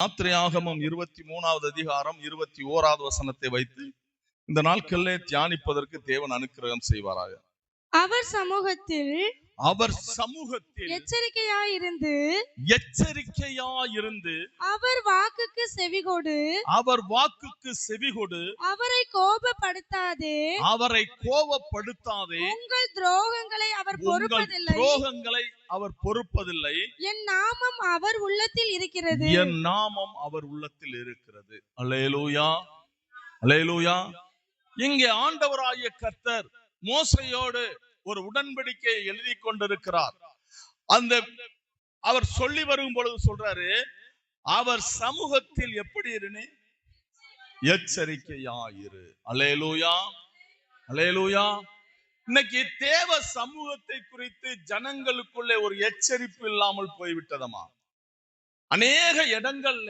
யாத்திரையாகமம் 23வது அதிகாரம் 21வது வசனத்தை வைத்து இந்த நாட்களிலே தியானிப்பதற்கு தேவன் அனுக்கிரகம் செய்வாராக. அவர் சமூகத்தில் எச்சரிக்கையாயிருந்து அவர் வாக்குக்கு செவிகொடு அவரை கோபப்படுத்தாதே உங்கள் துரோகங்களை அவர் பொறுப்பதில்லை. என் நாமம் அவர் உள்ளத்தில் இருக்கிறது. அல்லேலூயா, அல்லேலூயா. இங்கே ஆண்டவராகிய கர்த்தர் மோசையோடு ஒரு உடன்படிக்கையை எழுதி கொண்டிருக்கிறார். அவர் சொல்லி வரும் பொழுது சொல்றாரு, அவர் சமூகத்தில் எப்படி இருனே எச்சரிக்கையாயிரு. அல்லேலூயா, அல்லேலூயா. இன்னைக்கு தேவ சமூகத்தை குறித்து ஜனங்களுக்குள்ளே ஒரு எச்சரிப்பு இல்லாமல் போய்விட்டதமா? அநேக இடங்கள்ல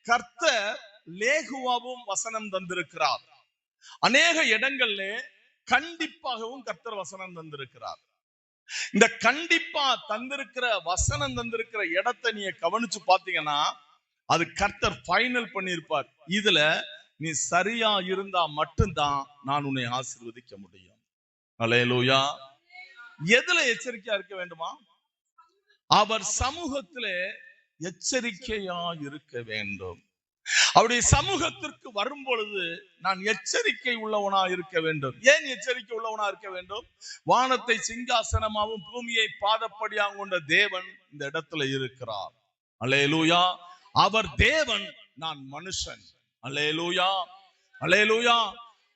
கர்த்தர் லேகுவாவும் வசனம் தந்திருக்கிறார். அநேக இடங்கள்ல கண்டிப்பாகவும் கர்த்தர் வசனம் தந்திருக்கிறார். இந்த கண்டிப்பா தந்திருக்கிற வசனம் தந்திருக்கிற இடத்தை நீங்க கவனிச்சு பாத்தீங்கன்னா அது கர்த்தர் ஃபைனல் பண்ணியிருப்பார். இதுல நீ சரியா இருந்தா மட்டும்தான் நான் உன்னை ஆசீர்வதிக்க முடியும். அல்லேலூயா. எதுல எச்சரிக்கையா இருக்க வேண்டுமா? அவர் சமூகத்திலே எச்சரிக்கையா இருக்க வேண்டும். அவருடைய சமூகத்திற்கு வரும் பொழுது நான் எச்சரிக்கை உள்ளவனா இருக்க வேண்டும். ஏன் எச்சரிக்கை உள்ளவனா இருக்க வேண்டும்? வானத்தை சிங்காசனமாகவும் பூமியை பாதப்படியாக கொண்ட தேவன் இந்த இடத்துல இருக்கிறார். அல்லேலூயா. அவர் தேவன், நான் மனுஷன். அல்லேலூயா, அல்லேலூயா.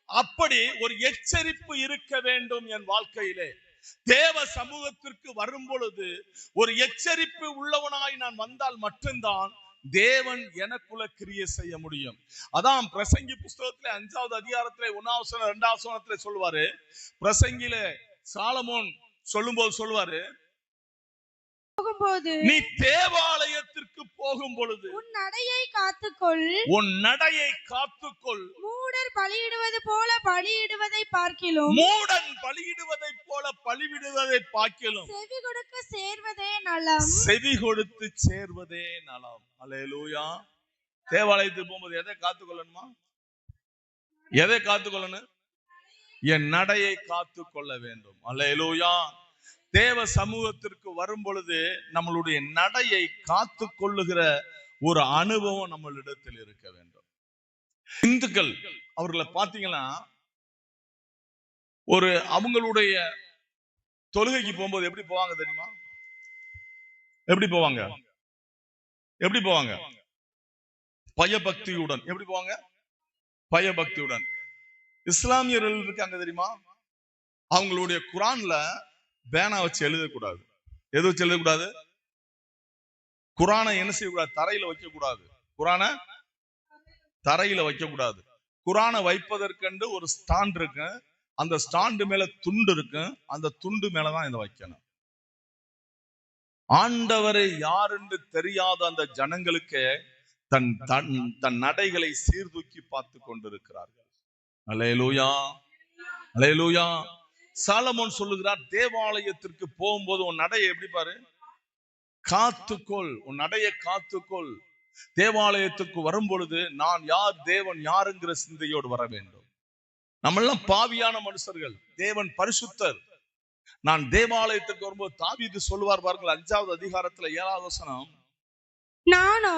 அப்படி ஒரு எச்சரிப்பு இருக்க வேண்டும் என் வாழ்க்கையிலே. தேவ சமூகத்திற்கு வரும் பொழுது ஒரு எச்சரிப்பு உள்ளவனாய் நான் வந்தால் மட்டும்தான் தேவன் எனக்குள்ள கிரியை செய்ய முடியும். அதான் பிரசங்கி புஸ்தகத்திலே 5வது அதிகாரத்திலே 1வது 2வது வசனத்திலே சொல்வாரு. பிரசங்கிலே சாலமோன் சொல்லும்போது சொல்வாரு, நீ தேவாலயத்திற்கு போகும் பொழுது உன் நடையை காத்துக்கொள். மூடன் பலியிடுவதை போல பலியிடுவதை பார்க்கிலும் செவி கொடுத்து சேர்வதே நலம். அல்லேலூயா. தேவாலயத்துக்கு போகும்போது எதை காத்துக்கொள்ளணுமா? எதை காத்துக்கொள்ளணும்? என் நடையை காத்துக்கொள்ள வேண்டும். அல்லேலூயா. தேவ சமூகத்திற்கு வரும் பொழுது நம்மளுடைய நடையை காத்து கொள்ளுகிற ஒரு அனுபவம் நம்மளிடத்தில் இருக்க வேண்டும். இந்துக்கள் அவர்களை பார்த்தீங்கன்னா அவங்களுடைய தொழுகைக்கு போகும்போது எப்படி போவாங்க தெரியுமா? எப்படி போவாங்க? பயபக்தியுடன். எப்படி போவாங்க? பயபக்தியுடன். இஸ்லாமியர்கள் இருக்காங்க தெரியுமா? அவங்களுடைய குரான்ல பேனா வச்சு எழுதக்கூடாது. எது வச்சு எழுதக்கூடாது? குரானை என்ன செய்யக்கூடாது? தரையில வைக்கக்கூடாது. குரானை தரையில வைக்கக்கூடாது. குரானை வைப்பதற்கென்று ஒரு ஸ்டாண்ட் இருக்கு. அந்த ஸ்டாண்டு மேல துண்டு இருக்கு. அந்த துண்டு மேலதான் இதை வைக்கணும். ஆண்டவரை யார் என்று தெரியாத அந்த ஜனங்களுக்கு தன் நடைகளை சீர்தூக்கி பார்த்து கொண்டிருக்கிறார்கள். அல்லேலூயா, அல்லேலூயா. சாலமோன் சொல்லுகிறார், தேவாலயத்திற்கு போகும்போது உன் நடையை எப்படி பாரு? காத்துக்கொள். உன் நடையை காத்துக்கொள். தேவாலயத்துக்கு வரும் பொழுது நான் யார், தேவன் யாருங்கிற சிந்தையோடு வர வேண்டும். நம்ம எல்லாம் பாவியான மனுஷர்கள், தேவன் பரிசுத்தர். நான் தேவாலயத்துக்கு வரும்போது தாவீது சொல்லுவார் பாருங்கள், 5வது அதிகாரத்துல 7வது வசனம், நானோ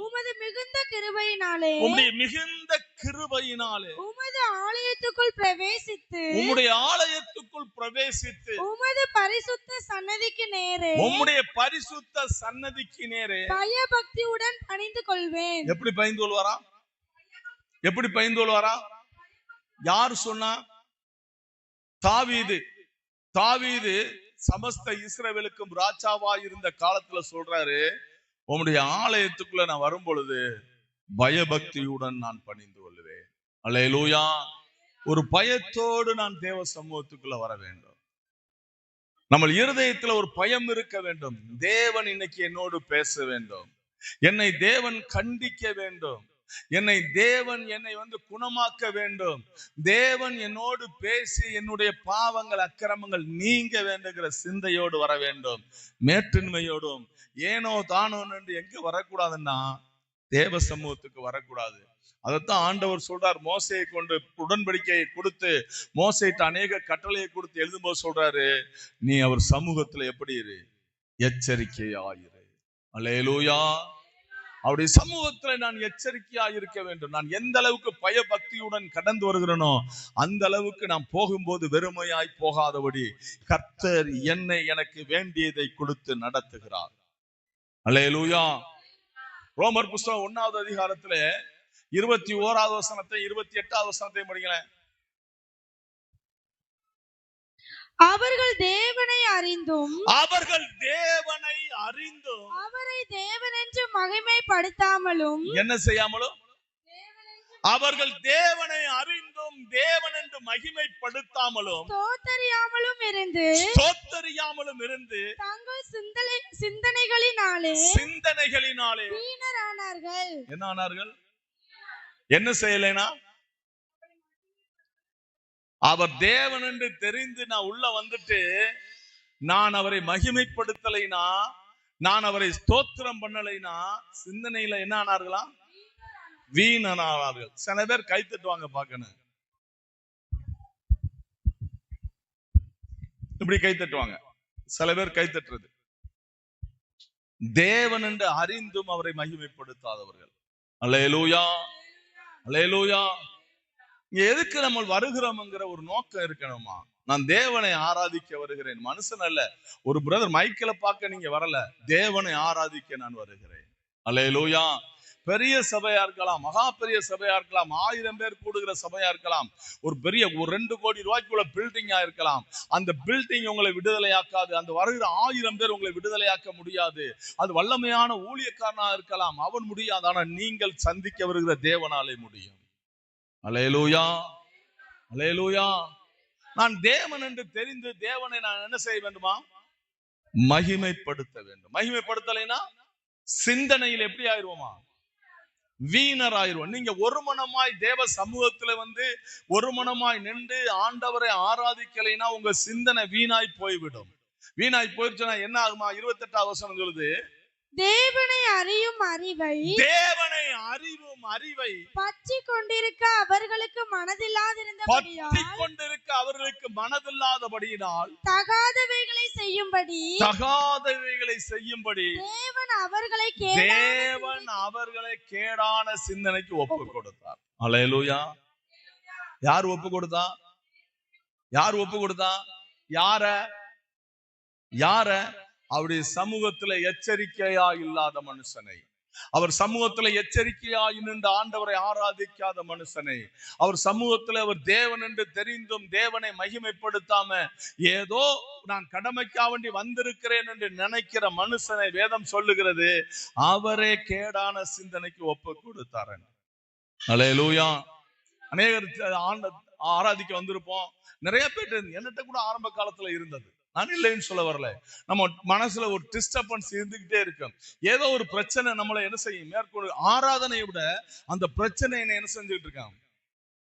உமது மிகுந்த கிருபையினாலே உமது ஆலயத்துக்குள் பிரவேசித்து உமது பரிசுத்த சன்னதிக்கு நேரே பயபக்தியுடன் பணிந்து கொள்வேன். எப்படி பணிந்து கொள்வாரா? யார் சொன்னா? தாவீது சமஸ்த இஸ்ரவேலுக்கும் ராஜாவா இருந்த காலத்துல சொல்றாரு, உம்முடைய ஆலயத்துக்குள்ள நான் வரும் பொழுது பயபக்தியுடன் நான் பணிந்து கொள்வேன். அல்லேலூயா. ஒரு பயத்தோடு நான் தேவ சமூகத்துக்குள்ள வர வேண்டும். நம்ம இருதயத்துல ஒரு பயம் இருக்க வேண்டும். தேவன் இன்னைக்கு என்னோடு பேச வேண்டும். என்னை தேவன் கண்டிக்க வேண்டும். தேவன் என்னை குணமாக்க வேண்டும். தேவன் என்னோடு பேசி என்னுடைய பாவங்கள் அக்கிரமங்கள் நீங்க வேண்டுகிற சிந்தையோடு வர வேண்டும். மேற்றின்மையோடும் ஏனோ தானோ என்று எங்க வரக்கூடாதுன்னா தேவ சமூகத்துக்கு வரக்கூடாது. அதைத்தான் ஆண்டவர் சொல்றார். மோசையை கொண்டு உடன்படிக்கையை கொடுத்து மோசையிட்ட அநேக கட்டளையை கொடுத்து எழுதும்போது சொல்றாரு, நீ அவர் சமூகத்துல எப்படி இரு, எச்சரிக்கையாயிரு. அல்லேலூயா. அவருடைய சமூகத்துல நான் எச்சரிக்கையா இருக்க வேண்டும். நான் எந்த அளவுக்கு பயபக்தியுடன் கடந்து வருகிறேனோ அந்த அளவுக்கு நான் போகும்போது வெறுமையாய் போகாதபடி கர்த்தர் என்னை எனக்கு வேண்டியதை கொடுத்து நடத்துகிறார். அல்லேலூயா. ரோமர் புஸ்தகம் 1வது அதிகாரத்துல 21வது வசனத்தை 28வது வசனத்தை படிங்களேன். அவர்கள் தேவனை அறிந்தும் அவரை தேவனென்று மகிமைப்படுத்தாமலும் என்ன செய்யாமலும், அவர்கள் தேவனை அறிந்தும் தேவன் என்று மகிமைப்படுத்தாமலும் தோத்தறியாமலும் இருந்து தங்கள் சிந்தனைகளினாலே வீணரானார்கள். என்ன ஆனார்கள்? என்ன செய்யலைனா, அவர் தேவன் என்று தெரிந்து நான் உள்ள வந்துட்டு நான் அவரை மகிமைப்படுத்தலைனா, நான் அவரை ஸ்தோத்திரம் பண்ணலைனா சிந்தனையில என்ன ஆனார்களா? வீணனானார்கள். சில பேர் கை தட்டுவாங்க பார்க்கணும், இப்படி கை தட்டுவாங்க. சில பேர் கை தட்டுறது தேவன் என்று அறிந்தும் அவரை மகிமைப்படுத்தாதவர்கள். அல்லேலூயா, அல்லேலூயா. இங்க எதுக்கு நம்ம வருகிறோம்ங்கிற ஒரு நோக்கம் இருக்கணுமா? நான் தேவனை ஆராதிக்க வருகிறேன், மனுஷன் அல்ல. ஒரு பிரதர் மைக்கில பார்க்க நீங்க வரல, தேவனை ஆராதிக்க நான் வருகிறேன். அல்லேலூயா. பெரிய சபையா இருக்கலாம், மகா பெரிய சபையா இருக்கலாம், 1000 பேர் கூடுகிற சபையா இருக்கலாம், ஒரு 2 கோடி ரூபாய்க்குள்ள பில்டிங்கா இருக்கலாம். அந்த பில்டிங் உங்களை விடுதலையாக்காது. அந்த வருகிற 1000 பேர் உங்களை விடுதலையாக்க முடியாது. அது வல்லமையான ஊழியக்காரனா இருக்கலாம், அவன் முடியாது. ஆனா நீங்கள் சந்திக்க வருகிற தேவனாலே முடியும். அல்லேலூயா, அல்லேலூயா. நான் தேவன் என்று தெரிந்து தேவனை நான் என்ன செய்ய வேண்டுமா? மகிமைப்படுத்த வேண்டும். மகிமைப்படுத்தலைனா சிந்தனையில் எப்படி ஆயிருவோமா? வீணர் ஆயிருவோம். நீங்க ஒரு மனமாய் தேவ சமூகத்துல ஒரு மனமாய் நின்று ஆண்டவரை ஆராதிக்கலைனா உங்க சிந்தனை வீணாய் போய்விடும். வீணாய் போயிடுச்சுன்னா என்ன ஆகுமா? 28வது வசனம் சொல்லுது, தேவனை அறியும் அறிவை பற்றிக் கொண்டிருக்க அவர்களுக்கு மனதில்லாதிருந்தபடியால் தகாதவைகளை செய்யும்படி தேவன் அவர்களை கேடான சிந்தனைக்கு ஒப்பு கொடுத்தார். அல்லேலூயா. யார் ஒப்பு கொடுத்தா? யார? அவருடைய சமூகத்துல எச்சரிக்கையா இல்லாத மனுஷனை, அவர் சமூகத்துல எச்சரிக்கையா நின்று ஆண்டவரை ஆராதிக்காத மனுஷனை, அவர் சமூகத்துல அவர் தேவன் என்று தெரிந்தும் தேவனை மகிமைப்படுத்தாம ஏதோ நான் கடமைக்கா வேண்டி வந்திருக்கிறேன் என்று நினைக்கிற மனுஷனை வேதம் சொல்லுகிறது அவரே கேடான சிந்தனைக்கு ஒப்பு கொடுத்தார். அல்லேலூயா. அநேகர் ஆராதிக்க வந்திருப்போம். நிறைய பேர் என்னட்ட கூட ஆரம்ப காலத்துல இருந்தது, நான் இல்லைன்னு சொல்ல வரல. நம்ம மனசுல ஒரு டிஸ்டர்பன்ஸ் இருந்துகிட்டே இருக்கும். ஏதோ ஒரு பிரச்சனை நம்மளை என்ன செய்யும்? மேற்கொண்டு ஆராதனையை விட அந்த பிரச்சனை என்ன செஞ்சுட்டு இருக்கான்?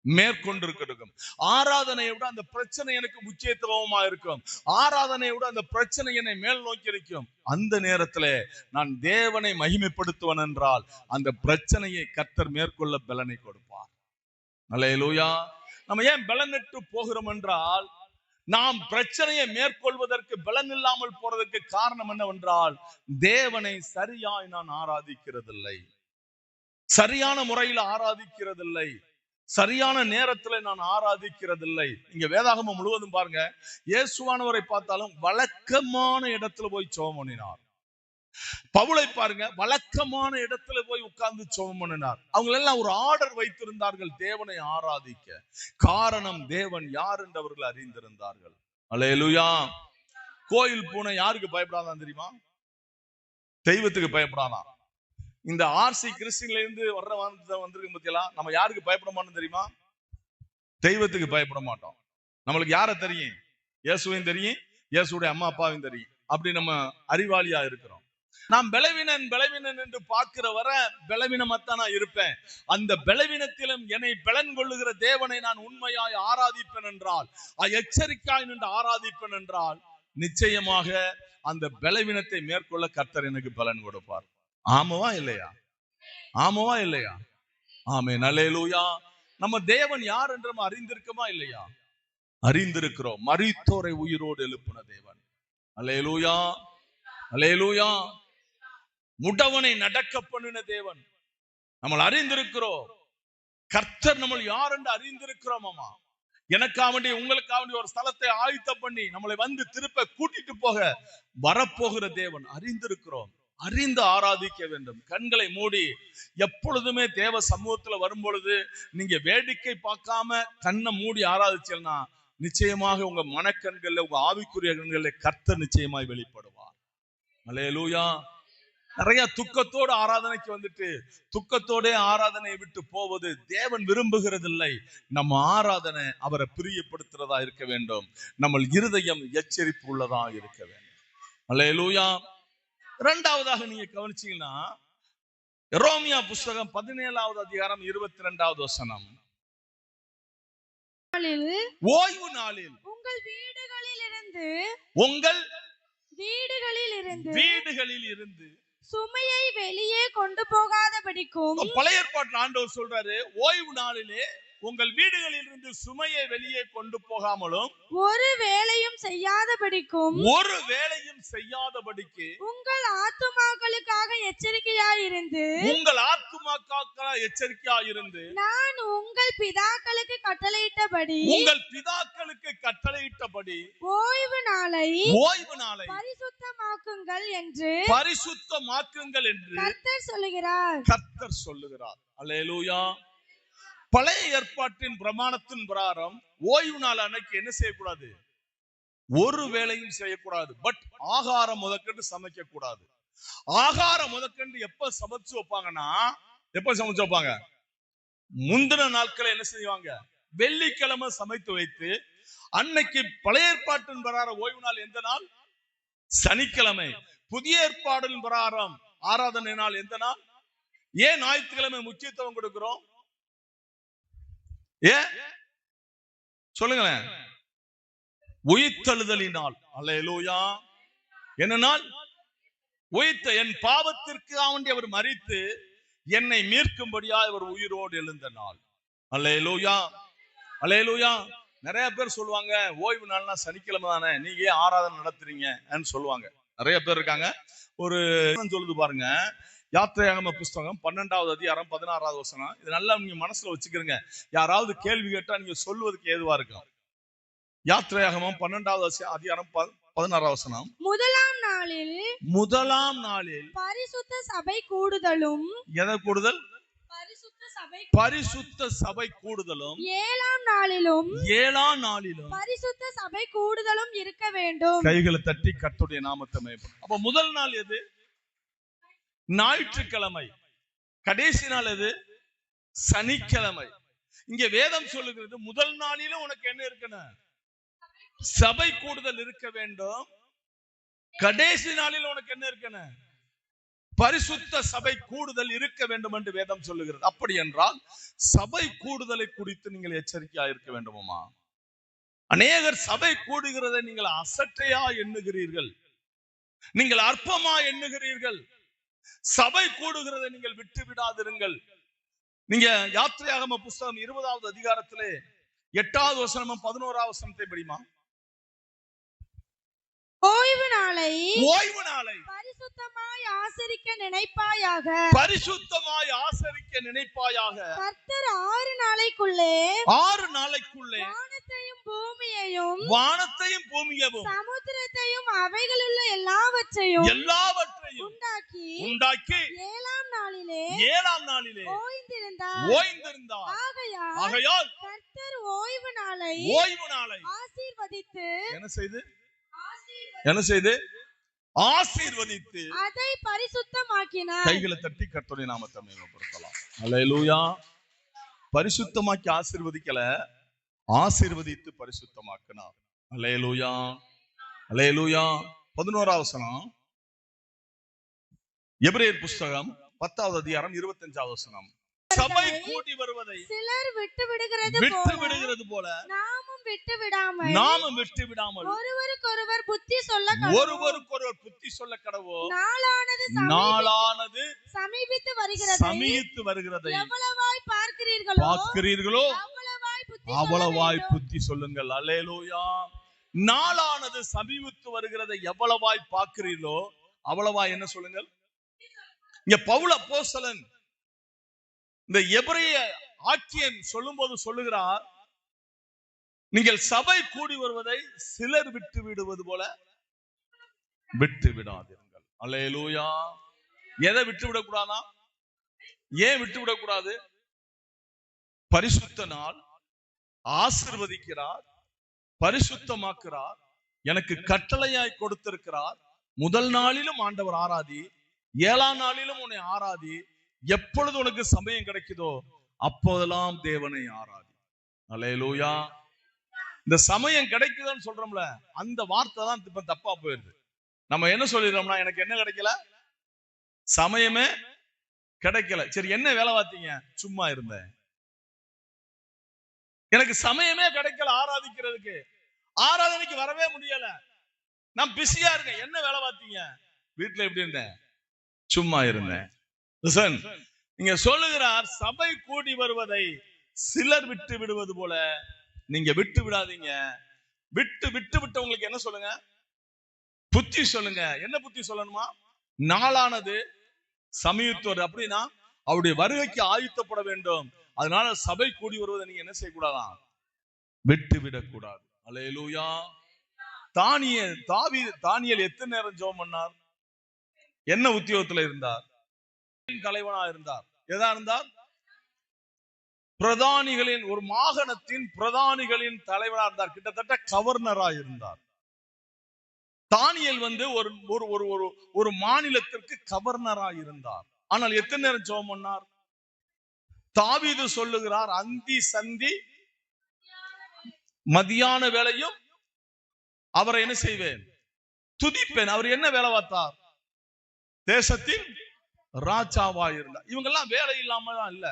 மேற்கொண்டு இருக்கும். ஆராதனையை விட அந்த பிரச்சனை எனக்கு முக்கியத்துவமா இருக்கும். ஆராதனையை விட அந்த பிரச்சனை என்னை மேல் நோக்கி இருக்கும். அந்த நேரத்துல நான் தேவனை மகிமைப்படுத்துவன் என்றால் அந்த பிரச்சனையை கர்த்தர் மேற்கொள்ள பலனை கொடுப்பார். அல்லேலூயா. நம்ம ஏன் பலனற்று போகிறோம் என்றால், நாம் பிரச்சனையை மேற்கொள்வதற்கு பலன் இல்லாமல் போறதற்கு காரணம் என்னவென்றால், தேவனை சரியாய் நான் ஆராதிக்கிறதில்லை, சரியான முறையில் ஆராதிக்கிறதில்லை, சரியான நேரத்துல நான் ஆராதிக்கிறதில்லை. இங்க வேதாகமம் முழுவதும் பாருங்க, இயேசுவானவரை பார்த்தாலும் வழக்கமான இடத்துல போய் ஜெபம் பண்ணினார். பவுலை பாருங்க, வழக்கமான இடத்துல போய் உட்கார்ந்து ஜெபம் பண்ணினார். அவங்க எல்லாம் ஒரு ஆர்டர் வைத்திருந்தார்கள் தேவனை ஆராதிக்க. காரணம், தேவன் யார் என்று அவர்கள் அறிந்திருந்தார்கள். அல்லேலூயா. கோயில் பூனை யாருக்கு பயப்படாதான் தெரியுமா? தெய்வத்துக்கு பயப்படாதான். இந்த ஆர்சி கிறிஸ்டின்ல இருந்து வந்திருக்கு பத்தியெல்லாம், நம்ம யாருக்கு பயப்பட மாட்டோம் தெரியுமா? தெய்வத்துக்கு பயப்பட மாட்டோம். நம்மளுக்கு யார தெரியும்? இயேசுவையும் தெரியும், இயேசுடைய அம்மா அப்பாவையும் தெரியும். அப்படி நம்ம அறிவாளியா இருக்கிறோம். நான் பலவீனன் என்று பார்க்கிற வர பலவீனமாத்தான் நான் இருப்பேன். அந்த பலவீனத்திலும் என்னை பலன் கொள்ளுகிற தேவனை நான் உண்மையாய் ஆராதிப்பேன் என்றால், எச்சரிக்கையாய் நின்று ஆராதிப்பேன் என்றால், நிச்சயமாக அந்த பலவீனத்தை மேற்கொள்ள கர்த்தர் எனக்கு பலன் கொடுப்பார். ஆமாவா இல்லையா? ஆமாவா இல்லையா? ஆமென். அல்லேலூயா. நம்ம தேவன் யார் என்று நம்ம அறிந்திருக்கோமா இல்லையா? அறிந்திருக்கிறோம். மரித்தோரை உயிரோடு எழுப்பின தேவன். அல்லேலூயா, அல்லேலூயா. முடவனை நடக்க பண்ணின தேவன் நம்ம அறிந்திருக்கிறோம். கர்த்தர் நம்ம யார் என்று அறிந்திருக்கிறோம். அம்மா, எனக்காக வேண்டி உங்களுக்காக வேண்டி ஒரு ஸ்தலத்தை ஆயத்தம் பண்ணி நம்மளை வந்து திருப்ப கூட்டிட்டு போக வரப்போகிற தேவன் அறிந்திருக்கிறோம். அறிந்து ஆராதிக்க வேண்டும். கண்களை மூடி எப்பொழுதுமே தேவ சமூகத்துல வரும் பொழுது நீங்க வேடிக்கை பார்க்காம கண்ணை மூடி ஆராதிச்சீங்கன்னா நிச்சயமாக உங்க மனக்கண்கள்ல, உங்க ஆவிக்குரிய கண்கள்ல கர்த்தர் நிச்சயமாய் வெளிப்படுவார். அல்லேலூயா. நிறைய துக்கத்தோடு ஆராதனைக்கு வந்துட்டு துக்கத்தோட ஆராதனையை விட்டு போவது தேவன் விரும்புகிறதில்லை. நம்ம ஆராதனை அவரை பிரியப்படுத்துறதா இருக்க வேண்டும். நம்ம இருதயம் எச்சரிப்பு உள்ளதா இருக்க வேண்டும். அல்லேலூயா. இரண்டாவதாக நீங்க கவனிச்சீங்கன்னா எரேமியா புஸ்தகம் 17வது அதிகாரம் 22வது வசனம். ஓய்வு நாளில் உங்கள் வீடுகளில் இருந்து சுமையை வெளியே கொண்டு போகாதபடிக்கும். பழைய ஏற்பாட்டில் ஆண்டவர் சொல்றாரு, ஓய்வு நாளிலே உங்கள் வீடுகளில் இருந்து சுமையை வெளியே கொண்டு போகாமலும் ஒரு வேலையும் செய்யாதபடிக்கும் உங்கள் ஆத்துமாக்களுக்காக எச்சரிக்கையாயிருந்து நான் உங்கள் பிதாக்களுக்கு கட்டளையிட்டபடி ஓய்வு நாளை பரிசுத்தமாக்குங்கள் என்று கர்த்தர் சொல்லுகிறார். அல்லேலூயா. பழைய ஏற்பாட்டின் பிரமாணத்தின் பிரகாரம் ஓய்வு நாள் அன்னைக்கு என்ன செய்யக்கூடாது? ஒரு வேலையும் செய்யக்கூடாது. பட் ஆகாரம் முதற்கொண்டு சமைக்க கூடாது. ஆகாரம் முதற்கொண்டு எப்ப சமைச்சு வைப்பாங்கன்னா, முந்தின நாட்களை என்ன செய்வாங்க? வெள்ளிக்கிழமை சமைத்து வைத்து அன்னைக்கு பழைய ஏற்பாட்டின் பிரகாரம் ஓய்வு நாள் எந்த நாள்? சனிக்கிழமை. புதிய ஏற்பாடின் பிரகாரம் ஆராதனை நாள் எந்த நாள்? ஏன் ஞாயிற்றுக்கிழமை முக்கியத்துவம் கொடுக்கிறோம்? சொல்லுங்களேன். உயிர்த்தெழுதலினால். அல்லேலூயா. என்ன நாள்? உயிர்த்த என் பாவத்திற்கு அவன் அவர் மரித்து என்னை மீட்கும்படியா அவர் உயிரோடு எழுந்த நாள். அல்லேலூயா, அல்லேலூயா. நிறைய பேர் சொல்லுவாங்க, ஓய்வு நாள்னா சனிக்கிழமை தானே, நீங்க ஏன் ஆராதனை நடத்துறீங்க சொல்லுவாங்க. நிறைய பேர் இருக்காங்க. ஒரு சொல்லுது பாருங்க, யாத்திரையாகம புஸ்தகம் 12வது அதிகாரம் 16வது வசனம். இது நல்லா நீங்க மனசுல வச்சுக்கிறீங்க. யாராவது கேள்வி கேட்டா நீங்க சொல்வதற்கு ஏதுவா இருக்கும். யாத்திரையாகமம் 12வது அதிகாரம் 16வது வசனம். முதலாம் நாளில் பரிசுத்த சபை கூடுதலும். எதை கூடுதல்? பரிசுத்த சபை கூடுதலும். ஏழாம் நாளிலும் பரிசுத்த சபை கூடுதலும் இருக்க வேண்டும். கைகளை தட்டி கர்த்தருடைய நாமத்தை மகிமைப்படுத்தும். அப்ப முதல் நாள் எது? ஞாயிற்றுக்கிழமை. கடைசி நாள் எது? சனிக்கிழமை. இங்க வேதம் சொல்லுகிறது, முதல் நாளிலும் உனக்கு என்ன இருக்கணும்? சபை கூடுதல் இருக்க வேண்டும். கடைசி நாளில் உனக்கு என்ன இருக்கணும்? பரிசுத்த சபை கூடுதல் இருக்க வேண்டும் என்று வேதம் சொல்லுகிறது. அப்படி என்றால் சபை கூடுதலை குறித்து நீங்கள் எச்சரிக்கையா இருக்க வேண்டுமா? அநேகர் சபை கூடுகிறதை நீங்கள் அசட்டையா எண்ணுகிறீர்கள், நீங்கள் அற்பமா எண்ணுகிறீர்கள். சபை கூடுகிறதை நீங்கள் விட்டு விடாதிருங்கள். நீங்க யாத்திரையாகம புஸ்தகம் 20வது அதிகாரத்திலே 8வது வசனம் 11வது வசனத்தை படிமா. ஓய்வு நாளை பரிசுத்தமாய் ஆசரிக்க நினைப்பாயாக. கர்த்தர் 6 நாளைக்குள்ளே வானத்தையும் பூமியையும் சமுத்திரத்தையும் அவைகளுள்ள எல்லாவற்றையும் உண்டாக்கி 7ஆம் நாளிலே ஓய்ந்திருந்தார். ஆகையால் கர்த்தர் ஓய்வு நாளை ஆசீர்வதித்து அதை பரிசுத்தமாக்கினார். கைகளை தட்டி கர்த்தருடைய நாமத்தை மகிமைப்படுத்தலாம். அல்லேலூயா. பரிசுத்தமாக்கி ஆசீர்வதிக்கல, ஆசீர்வதித்து பரிசுத்தமாக்கினார். அல்லேலூயா, அல்லேலூயா. 11வது வசனம். எபிரேயர் புஸ்தகம் 10வது அதிகாரம் 25வது வசனம். சபை கூடி வருவதை சிலர் விட்டு விடுகிறது போல நாமும் விட்டு விடாமல் ஒருவருக்கொருவர் புத்தி சொல்ல கடவோம். நாளானது சமீபித்து வருகிறதை எவ்வளவாய் பார்க்கிறீர்களோ அவ்வளவாய் புத்தி சொல்லுங்கள். அல்லேலூயா. நாளானது சமீபித்து வருகிறதை எவ்வளவாய் பார்க்கிறீர்களோ அவ்வளவாய் என்ன சொல்லுங்கள். இங்க பவுல் அப்போஸ்தலன் இந்த எபிரேய ஆக்கியன் சொல்லும்போது சொல்லுகிறார், நீங்கள் சபை கூடி வருவதை சிலர் விட்டு விடுவது போல விட்டு விடாதீர்கள். அல்லேலூயா. எதை விட்டு விடக்கூடாதா? ஏன் விட்டு விடக்கூடாது? பரிசுத்த நாள், ஆசீர்வதிக்கிறார், பரிசுத்தமாக்குறார், எனக்கு கட்டளையாய் கொடுத்திருக்கிறார். முதல் நாளிலும் ஆண்டவர் ஆராதி, 7ஆம் நாளிலும் உன்னை ஆராதி, எப்பொழுது உனக்கு சமயம் கிடைக்குதோ அப்போதெல்லாம் தேவனை ஆராதி. அல்லேலூயா. இந்த சமயம் கிடைக்குதுன்னு சொல்றோம்ல, அந்த வார்த்தை தான் இப்ப தப்பா போயிருது. நம்ம என்ன சொல்லிடுறோம்னா, எனக்கு என்ன கிடைக்கல, சமயமே கிடைக்கல. சரி, என்ன வேலை பார்த்தீங்க? சும்மா இருந்தேன். எனக்கு சமயமே கிடைக்கல ஆராதிக்கிறதுக்கு, ஆராதனைக்கு வரவே முடியல, நான் பிஸியா இருக்கேன். என்ன வேலை பார்த்தீங்க? வீட்டுல எப்படி இருந்தேன்? சும்மா இருந்தேன். நீங்க சொல்லுகிறார், சபை கூடி வருவதை சிலர் விட்டு விடுவது போல நீங்க விட்டு விடாதீங்க. விட்டு விட்டவங்களுக்கு என்ன சொல்லுங்க? புத்தி சொல்லுங்க. என்ன புத்தி சொல்லணுமா? நாளானது சமீபத்தோடு, அப்படின்னா அவருடைய வருகைக்கு ஆயுத்தப்பட வேண்டும். அதனால சபை கூடி வருவதை நீங்க என்ன செய்யக்கூடாதான்? விட்டு விடக்கூடாது. அல்லேலூயா. தானியேல் எத்தனை நேரம் ஜெபம் பண்ணார்? என்ன உத்தியோகத்துல இருந்தார்? தலைவனா இருந்தார். எதா இருந்தார்? பிரதானிகளின், ஒரு மாகாணத்தின் பிரதானிகளின் தலைவனா இருந்தார். கிட்டத்தட்ட கவர்னரா இருந்தார். தானியேல் ஒரு மாநிலத்திற்கு கவர்னரா இருந்தார். ஆனால் எத்தனை நேரம் ஜெபம் பண்ணார்? தாவீது சொல்லுகிறார், அந்தி சந்தி மதியான வேளையும் அவரை என்ன செய்வேன்? துதிப்பேன். அவர் என்ன வேலை பார்த்தார்? தேசத்தின் ராஜாவா இருந்தார். இவங்க எல்லாம் வேலை இல்லாம தான் இல்ல.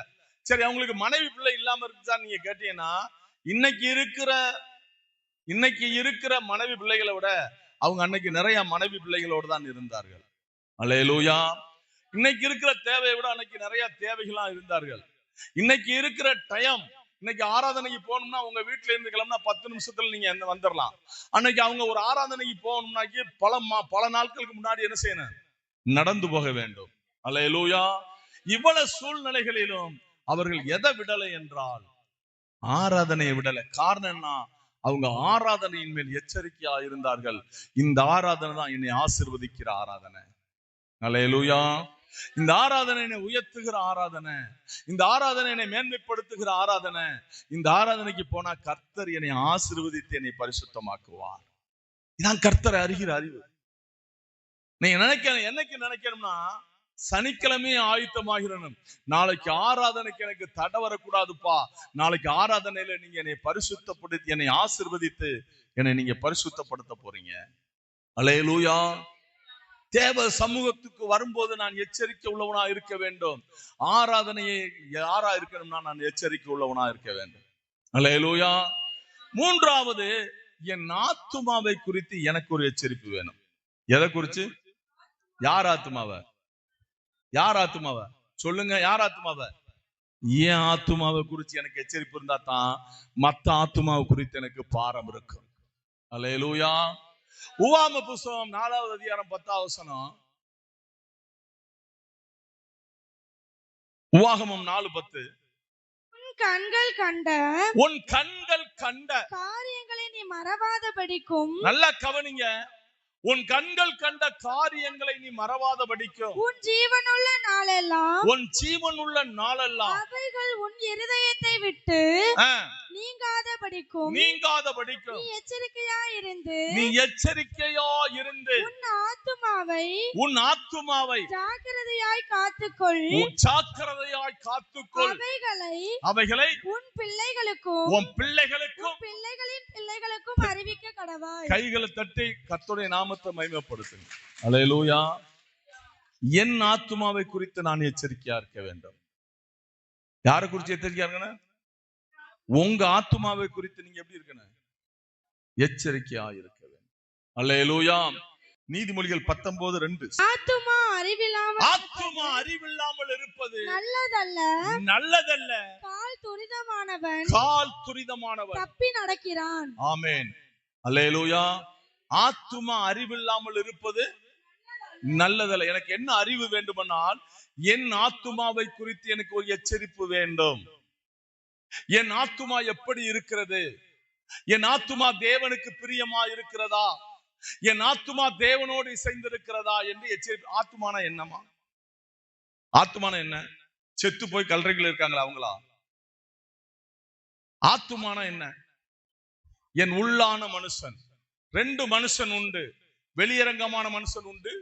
சரி, அவங்களுக்கு மனைவி பிள்ளை இல்லாம இருக்குதா நீங்க கேட்டீங்கன்னா, இன்னைக்கு இருக்கிற மனைவி பிள்ளைகளை விட அவங்க அன்னைக்கு நிறைய மனைவி பிள்ளைகளோடு தான் இருந்தார்கள். அல்லேலூயா. இன்னைக்கு இருக்கிற தேவையை விட அன்னைக்கு நிறைய தேவைகளா இருந்தார்கள். இன்னைக்கு இருக்கிற டைம், இன்னைக்கு ஆராதனைக்கு போகணும்னா உங்க வீட்டுல இருந்து கிளம்புனா 10 நிமிஷத்துல நீங்க வந்துடலாம். அன்னைக்கு அவங்க ஒரு ஆராதனைக்கு போகணும்னாக்கி பல நாட்களுக்கு முன்னாடி என்ன செய்யணும்? நடந்து போக வேண்டும். அல்லேலூயா. இவ்வளவு சூழ்நிலைகளிலும் அவர்கள் எதை விடலை என்றால் ஆராதனையை விடலை. காரணம் என்ன? அவங்க ஆராதனையின் மேல் எச்சரிக்கையா இருந்தார்கள். இந்த ஆராதனை தான் என்னை ஆசீர்வதிக்கிற ஆராதனை. அல்லேலூயா. இந்த ஆராதனை என்னை உயர்த்துகிற ஆராதனை, இந்த ஆராதனை என்னை மேன்மைப்படுத்துகிற ஆராதனை. இந்த ஆராதனைக்கு போனா கர்த்தர் என்னை ஆசீர்வதித்து என்னை பரிசுத்தமாக்குவார். இதான் கர்த்தரை அறிகிற அறிவு. நீங்க என்னைக்கு நினைக்கணும்னா, சனிக்கிழமையே ஆயுத்தமாகிறணும். நாளைக்கு ஆராதனைக்கு எனக்கு தடை வரக்கூடாதுப்பா. நாளைக்கு ஆராதனையில நீங்க என்னை பரிசுத்தப்படுத்தி என்னை ஆசீர்வதித்து என்னை நீங்க பரிசுத்தப்படுத்த போறீங்க. அல்லேலூயா. தேவ சமூகத்துக்கு வரும்போது நான் எச்சரிக்கை உள்ளவனா இருக்க வேண்டும். ஆராதனையை யாரா இருக்கணும்னா நான் எச்சரிக்கை உள்ளவனா இருக்க வேண்டும். அல்லேலூயா. மூன்றாவது, என் ஆத்துமாவை குறித்து எனக்கு ஒரு எச்சரிப்பு வேணும். எதை குறிச்சு? யார் ஆத்துமாவை சொல்லுங்க. யார் ஆத்துமாவை? என் ஆத்துமாவை குறிச்சு எனக்கு எச்சரிப்பு இருந்தா தான் மத்த ஆத்துமாவை குறித்து எனக்கு பாரம் இருக்கும். அல்லேலூயா. உவாம புஸ்தகம் 4வது அதிகாரம் 10வது வசனம். உவாகமம் 4:10. உன் கண்கள் கண்ட காரியங்களை நீ மறவாதபடிக்கும். நல்லா கவனிங்க. உன் கண்கள் கண்ட காரியங்களை நீ மறவாதபடிக்கும். உன் ஜீவனுள்ள நாளெல்லாம் அவைகள் உன் இருதயத்தை விட்டு நீங்காதபடிக்கும் நீ எச்சரிக்கையா இருந்து உன் ஆத்துமாவை ஜாக்கிரதையாய் காத்துக்கொள். அவைகளை உன் பிள்ளைகளுக்கும் பிள்ளைகளின் பிள்ளைகளுக்கும் அறிவிக்க கடவாய். கைகளை தட்டி கர்த்தருடைய நாமத்தை மகிமைப்படுத்துங்க. அல்லேலூயா. என் ஆத்துமாவை குறித்து நான் எச்சரிக்கையா இருக்க வேண்டும். யாரை குறித்து எச்சரிக்கையா இருக்கணும்? உங்க ஆத்துமாவை குறித்து நீங்க எப்படி இருக்கணும்? எச்சரிக்கையா இருக்க வேண்டும். அல்லேலூயா. நீதிமொழிகள் 19:2. ஆத்துமா அறிவில்லாமல் இருப்பது நல்லதல்ல, நல்லதல்ல, கால் துரிதமானவன் தப்பி நடக்கிறான். ஆமென். அல்லேலூயா. ஆத்துமா அறிவில்லாமல் இருப்பது நல்லதல்ல. எனக்கு என்ன அறிவு வேண்டுமானால், என் ஆத்துமாவை குறித்து எனக்கு ஒரு எச்சரிப்பு வேண்டும். என் ஆத்துமா எப்படி இருக்கிறது? என் ஆத்துமா தேவனுக்கு பிரியமா இருக்கிறதா? என் ஆத்துமா தேவனோடு இசைந்திருக்கிறதா என்று எச்சரிப்பு. ஆத்துமான என்னமா? ஆத்துமான என்ன? செத்து போய் கல்லறைகள் இருக்காங்களா அவங்களா? ஆத்துமான என்ன? என் உள்ளான மனுஷன். 2 மனுஷன் உண்டு. வெளியரங்கமான மனுஷன் உண்டு,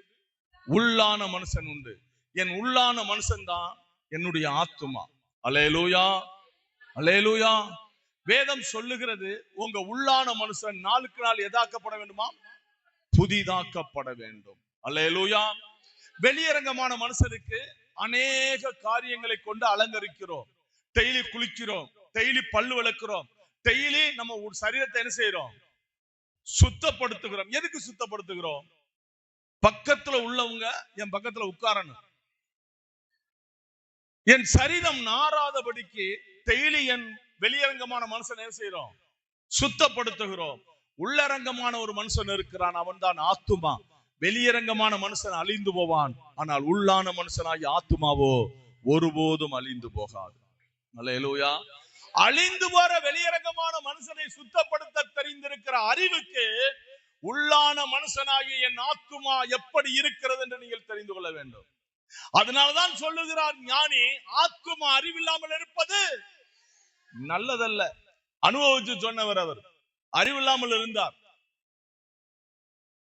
உள்ளான மனுஷன் உண்டு. என் உள்ளான மனுஷன் தான் என்னுடைய ஆத்துமா. அல்லேலூயா, அல்லேலூயா. வேதம் சொல்லுகிறது, உங்க உள்ளான மனுஷன் நாளுக்கு நாள் எதாக்கப்பட வேண்டுமா? புதிதாக்கப்பட வேண்டும். அல்லேலூயா. வெளியரங்கமான மனுஷனுக்கு அநேக காரியங்களை கொண்டு அலங்கரிக்கிறோம். டெய்லி குளிக்கிறோம், டெய்லி பல்லு விளக்குறோம், டெய்லி நம்ம சரீரத்தை என்ன செய்யறோம்? சுத்தப்படுத்துகிறோம். எதுக்கு சுத்தப்படுத்துகிறோம்? பக்கத்துல உள்ளவங்க என் பக்கத்துல உட்காரணும். என் சரீரம் நாராதபடிக்கு டெய்லி என் வெளியரங்கமான மனுஷன் என்ன செய்யறோம்? சுத்தப்படுத்துகிறோம். உள்ளரங்கமான ஒரு மனுஷன் இருக்கிறான், அவன் தான் ஆத்துமா. வெளியரங்கமான மனுஷன் அழிந்து போவான், ஆனால் உள்ளான மனுஷனாகி ஆத்துமாவோ ஒருபோதும் அழிந்து போகாது. அல்லேலூயா. அழிந்து போற வெளியரங்கமான மனுஷனை சுத்தப்படுத்த தெரிந்திருக்கிற அறிவுக்கு உள்ளான மனுஷனாகி என் ஆத்துமா எப்படி இருக்கிறது என்று நீங்கள் தெரிந்து கொள்ள வேண்டும். அதனால்தான் சொல்லுகிறார் ஞானி, ஆத்துமா அறிவில்லாமல் இருப்பது நல்லதல்ல. அனுபவிச்சு சொன்னவர் அவர். அறிவில்லாமல் இருந்தார்.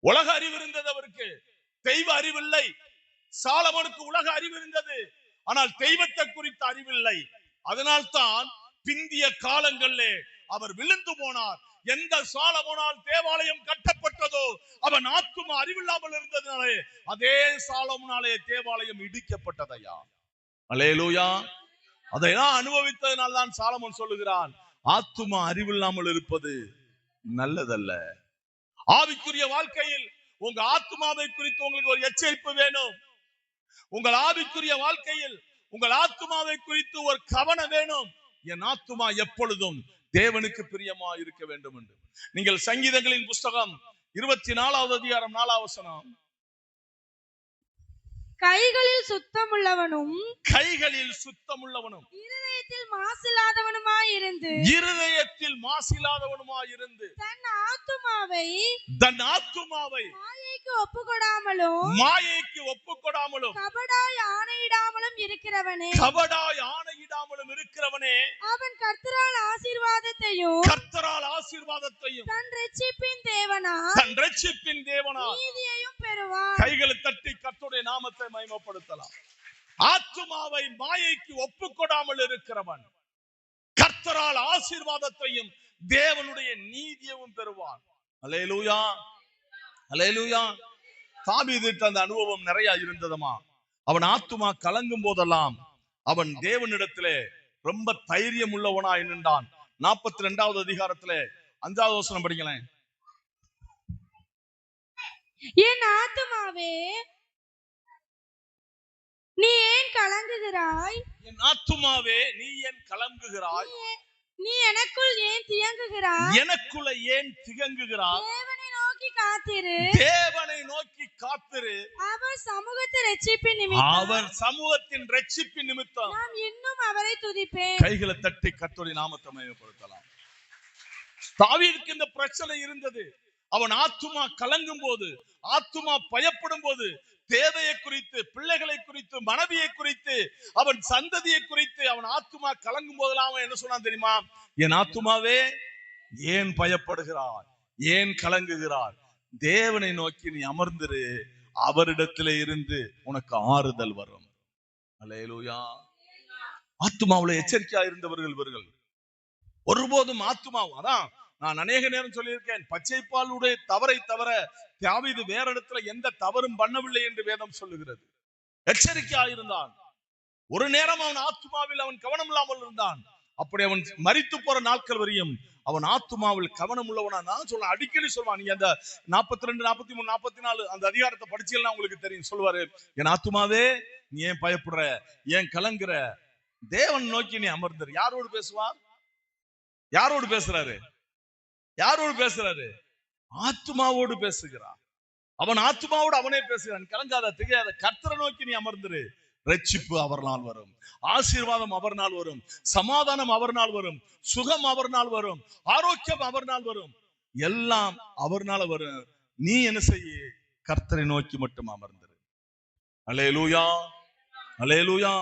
உலக அறிவு இருந்தது அவருக்கு, தெய்வ அறிவில்லை. சாலமோனுக்கு உலக அறிவு இருந்தது, ஆனால் தெய்வத்தை குறித்த அறிவில்லை. அதனால்தான் பிந்திய காலங்களிலே அவர் விழுந்து போனார். எந்த சாலமோனால் தேவாலயம் கட்டப்பட்டதோ அவன் ஆத்துமா அறிவில்லாமல் இருந்ததுனாலே அதே சாலமோனாலே தேவாலயம் இடிக்கப்பட்டதையா. அல்லேலூயா. அதையெல்லாம் அனுபவித்ததனால் தான் சாலமோன் சொல்லுகிறான், ஆத்துமா அறிவில்லாமல் இருப்பது நல்லதல்ல. ஆவிக்குரிய வாழ்க்கையில் உங்க ஆத்துமாவை குறித்து உங்களுக்கு ஒரு எச்சரிப்பு வேணும். உங்கள் ஆவிக்குரிய வாழ்க்கையில் உங்கள் ஆத்துமாவை குறித்து ஒரு கவனம் வேணும். என் ஆத்துமா எப்பொழுதும் தேவனுக்கு பிரியமா இருக்க வேண்டும் என்று. நீங்கள் சங்கீதங்களின் புஸ்தகம் 24வது அதிகாரம் 4வது வசனம். கைகளில் சுத்தமுள்ளவனும் இருதயத்தில் மாசில்லாதவனுமாயிருந்து தன் ஆத்துமாவை மாயைக்கு ஒப்புக்கொடாமலும் கபடாய் ஆணையிடாமலும் இருக்கிறவனே அவன் கர்த்தரால் ஆசீர்வாதத்தையும் தன் இரட்சிப்பின் தேவனா நீதியையும் பெறுவான். கைகளை தட்டி கர்த்தருடைய நாமத்தை மகிமைப்படுத்தலாம். ஆத்துமாவை மாயைக்கு ஒப்புக்கொடாமல் இருக்கிறவன் கர்த்தரால் ஆசீர்வாதத்தையும் தேவனுடைய நீதியையும் பெறுவான். அல்லேலூயா, அல்லேலூயா. தாவீதுக்கு அந்த அனுபவம் நிறைய இருந்ததுமா. அவன் ஆத்துமா கலங்கும் போதெல்லாம் அவன் தேவனிடத்திலே ரொம்ப தைரியம் உள்ளவனாய் நின்றான். 42வது அதிகாரத்திலே 5வது வசனம் படிங்களேன். என் ஆத்துமாவே நீ ஏன் கலங்குகிறாய்? என் ஆத்துமாவே நீ ஏன் கலங்குகிறாய்? நீ எனக்குள் ஏன் தியங்குகிறாய்? எனக்குள்ள ஏன் திகங்குகிறாய்? தேவனை நோக்கி காத்திரு. அவர் சமூகத்தின் இரட்சிப்பின் நிமித்தம் நான் இன்னும் அவரை துதிப்பேன். கைகளை தட்டி கர்த்தருடைய நாமத்தை மகிமைப்படுத்தலாம். தாவீதுக்கு இந்த பிரச்சனை இருந்தது. அவன் ஆத்துமா கலங்கும் போது, ஆத்துமா பயப்படும் போது, தேவையை குறித்து, பிள்ளைகளை குறித்து, மனைவியை குறித்து, அவன் சந்ததியை குறித்து அவன் ஆத்துமா கலங்கும் போதெல்லாம் அவன் என்ன சொன்னான் தெரியுமா? என் ஆத்துமாவே ஏன் பயப்படுகிறாய், ஏன் கலங்குகிறாய்? தேவனை நோக்கி நீ அமர்ந்திரு, அவரிடத்திலே இருந்து உனக்கு ஆறுதல் வரும். அல்லேலூயா. ஆத்துமாவுல எச்சரிக்கையா இருந்தவர்கள் இவர்கள். ஒருபோதும் ஆத்துமாவும், அதான் நான் அநேக நேரம் சொல்லியிருக்கேன், பச்சைப்பாலுடைய தவறை தவிர தாவீது வேற இடத்துல எந்த தவறும் பண்ணவில்லை என்று வேதம் சொல்லுகிறது. எச்சரிக்கையா இருந்தான். ஒரு நேரம் அவன் ஆத்துமாவில் அவன் கவனம் இல்லாமல் இருந்தான். அப்படி அவன் மரித்து போற நாட்கள் வரையும் அவன் ஆத்துமாவில் கவனம் உள்ளவனா. நான் சொல்ல அடிக்கடி சொல்லுவான். நீங்க அந்த 42, 43, 44 அந்த அதிகாரத்தை படிச்சீங்கன்னா உங்களுக்கு தெரியும். சொல்லுவாரு, என் ஆத்துமாவே நீ ஏன் பயப்படுற, ஏன் கலங்குற, தேவன் நோக்கி நீ அமர்ந்துரு. யாரோடு பேசுவார்? யாரோடு பேசுறாரு? யாரோடு பேசுறாரு? ஆத்துமாவோடு பேசுகிறார். அவன் ஆத்துமாவோடு அவனே பேசுகிறான். கலங்காத, திகையாத, கர்த்தரை நோக்கி நீ அமர்ந்துரு. ரட்சிப்பு அவர் நாள் வரும், ஆசீர்வாதம் அவர் நாள் வரும், சமாதானம் அவர் நாள் வரும், சுகம் அவர் நாள் வரும், ஆரோக்கியம் அவர் நாள் வரும், எல்லாம் அவர் நாள் வரும். நீ என்ன செய்ய? கர்த்தரை நோக்கி மட்டும் அமர்ந்துரு. அல்லேலூயா, அல்லேலூயா.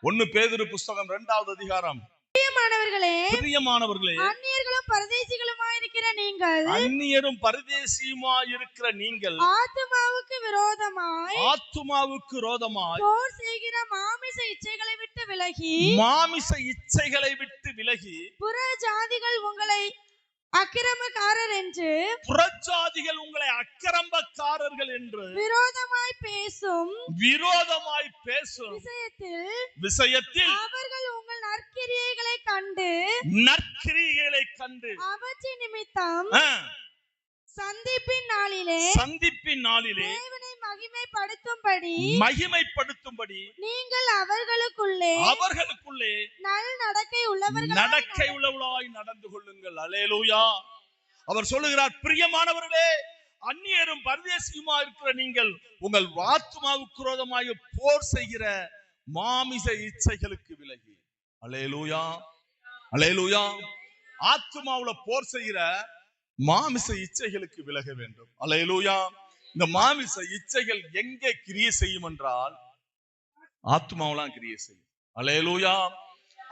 1 பேதுரு புஸ்தகம் 2வது அதிகாரம். பிரியமானவர்களே, அந்நியர்களும் பரதேசிகளுமாய் இருக்கிற நீங்கள், அந்நியரும் பரதேசியுமாய் இருக்கிற நீங்கள் ஆத்துமாவுக்கு விரோதமாய் போர் செய்கிற மாமிச இச்சைகளை விட்டு விலகி புற ஜாதிகள் உங்களை அக்கிரமக்காரர்கள் என்று விரோதமாய் பேசும் விஷயத்தில் அவர்கள் உங்கள் நற்கிரியைகளை கண்டு அவற்றின் நிமித்தம் சந்திப்பின் நாளிலே தேவனை மகிமைப்படுத்தும்படி நீங்கள் அவர்களுக்குள்ளே நல் நடக்கை உள்ளவர்களாய் நடந்து கொள்ளுங்கள். அல்லேலூயா. அவர் சொல்லுகிறார், பிரியமானவர்களே, அந்நியரும் பரதேசியுமா இருக்கிற நீங்கள் உங்கள் ஆத்துமாவுக்கு விரோதமாக போர் செய்கிற மாமிச இச்சைகளுக்கு விலகி. அல்லேலூயா, அல்லேலூயா. ஆத்துமாவுல போர் செய்கிற மாமிச இச்சைகளுக்கு விலக வேண்டும். அல்லேலூயா. இந்த மாமிச இச்சைகள் எங்கே கிரியை செய்யும் என்றால் ஆத்துமாவெல்லாம் கிரியை செய்யும். அல்லேலூயா.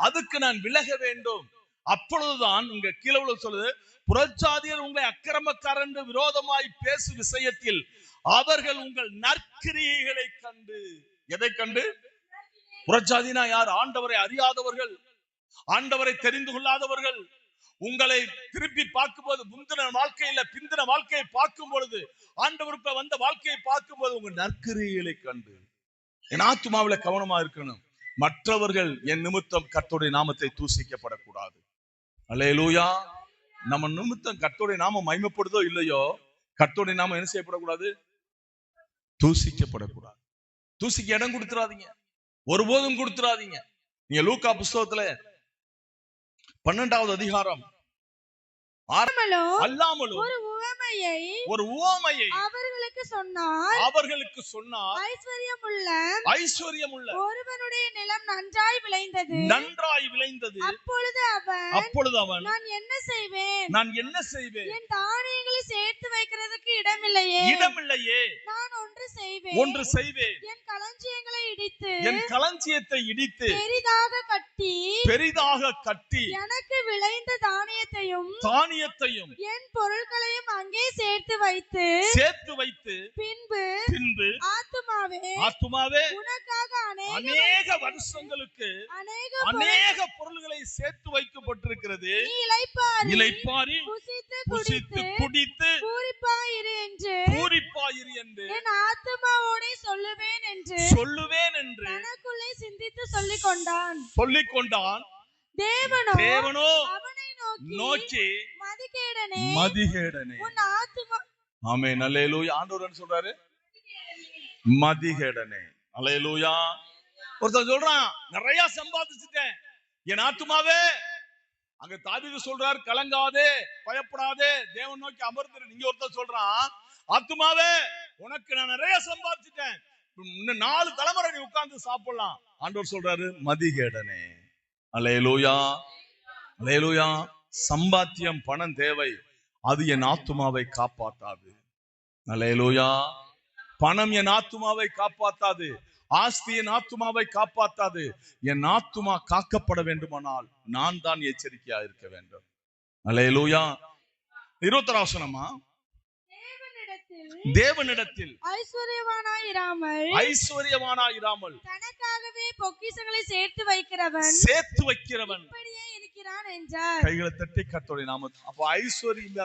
அதுக்கு நான் விலக வேண்டும். அப்பொழுதுதான் இங்க கீழே உள்ள சொல்லுது, புறஜாதியர் உங்களை அக்கிரமக்காரர் என்று விரோதமாய் பேசும் விஷயத்தில் அவர்கள் உங்கள் நற்கிரியைகளை கண்டு. எதை கண்டு? புறஜாதினா யார்? ஆண்டவரை அறியாதவர்கள், ஆண்டவரை தெரிந்து கொள்ளாதவர்கள். உங்களை திருப்பி பார்க்கும்போது, முந்தின வாழ்க்கையில பிந்தின வாழ்க்கையை பார்க்கும் பொழுது, ஆண்டவருக்கு வந்த வாழ்க்கையை பார்க்கும் போது உங்க நற்கிரியைகளை கண்டு. என் ஆத்துமாவில கவனமா இருக்கணும். மற்றவர்கள் என் நிமித்தம் கர்த்தருடைய நாமத்தை தூசிக்கப்படக்கூடாது. அல்லேலூயா. நம்ம நிமித்தம் கர்த்தருடைய நாமம் மகிமைப்படுதோ இல்லையோ, கர்த்தருடைய நாமம் என்ன செய்யப்படக்கூடாது? தூசிக்கப்படக்கூடாது. தூசிக்கு இடம் கொடுத்துறாதீங்க, ஒருபோதும் கொடுத்துறாதீங்க. நீங்க லூக்கா புஸ்தகத்துல 12வது அதிகாரம் அல்லாமலும் ஒரு உவமையை அவர்களுக்கு சொன்னார். ஐஸ்வர்யமுள்ள ஒருவனுடைய நிலம் நன்றாய் விளைந்தது. அப்பொழுது அவன், நான் என்ன செய்வேன்? என் தானியங்களை சேர்த்து வைக்கிறதுக்கு இடமில்லையே. நான் ஒன்று செய்வேன். என் களஞ்சியத்தை இடித்து பெரிதாக கட்டி எனக்கு விளைந்த தானியத்தையும் என் பொருட்களையும் அங்கே சேர்த்து வைத்து பின்பு ஆத்துமாவே உனக்காக அநேக வருஷங்களுக்கு அநேக பொருள்களை சேர்த்து வைக்கப்பட்டிருக்கிறது. இளைப்பாரி புசித்து குடித்து பூரிப்பாயிரு என்று என் ஆத்துமாவோடே சொல்லுவேன் என்று தனக்குள்ளே சிந்தித்து சொல்லிக் கொண்டான். தேவனோ அவனை நோக்கி மதிகேடனே. உன் ஆத்துமா. ஆமென். அல்லேலூயா. ஆண்டவர் சொல்றாரு, மதிகேடனே. அல்லேலூயா. ஒருத்தன் சொல்றான், நிறைய சம்பாதிச்சுட்டேன் என் ஆத்துமாவே. அங்க தாவீது சொல்றார், கலங்காதே, பயப்படாதே, தேவன் நோக்கி அமர்ந்துரு. நீங்க ஒருத்தர் சொல்றான், ஆத்துமாவே உனக்கு நான் நிறைய சம்பாதிச்சுட்டேன், இன்னும் 4 தலைமுறை நீ உட்கார்ந்து சாப்பிடலாம். ஆண்டவர் சொல்றாரு, மதிகேடனே. அல்லேலூயா, அல்லேலூயா. சம்பாத்தியம், பணம் தேவை, அது என் ஆத்துமாவை காப்பாத்தாது. அல்லேலூயா. பணம் என் ஆத்துமாவை காப்பாத்தாது, ஆஸ்தி என் ஆத்துமாவை காப்பாத்தாது. என் ஆத்துமா காக்கப்பட வேண்டுமானால் நான் தான் எச்சரிக்கையா இருக்க வேண்டும். அல்லேலூயா. 21 வசனமா, தேவனிடத்தில் ஐஸ்வர்யவானாயிராமல் தனக்காகவே பொக்கிஷங்களை சேர்த்து வைக்கிறவன் இப்படியே இருக்கிறான் என்றார். கைகளை தட்டி கர்த்தருடைய நாமத்தை. அப்போ ஐஸ்வர்யம்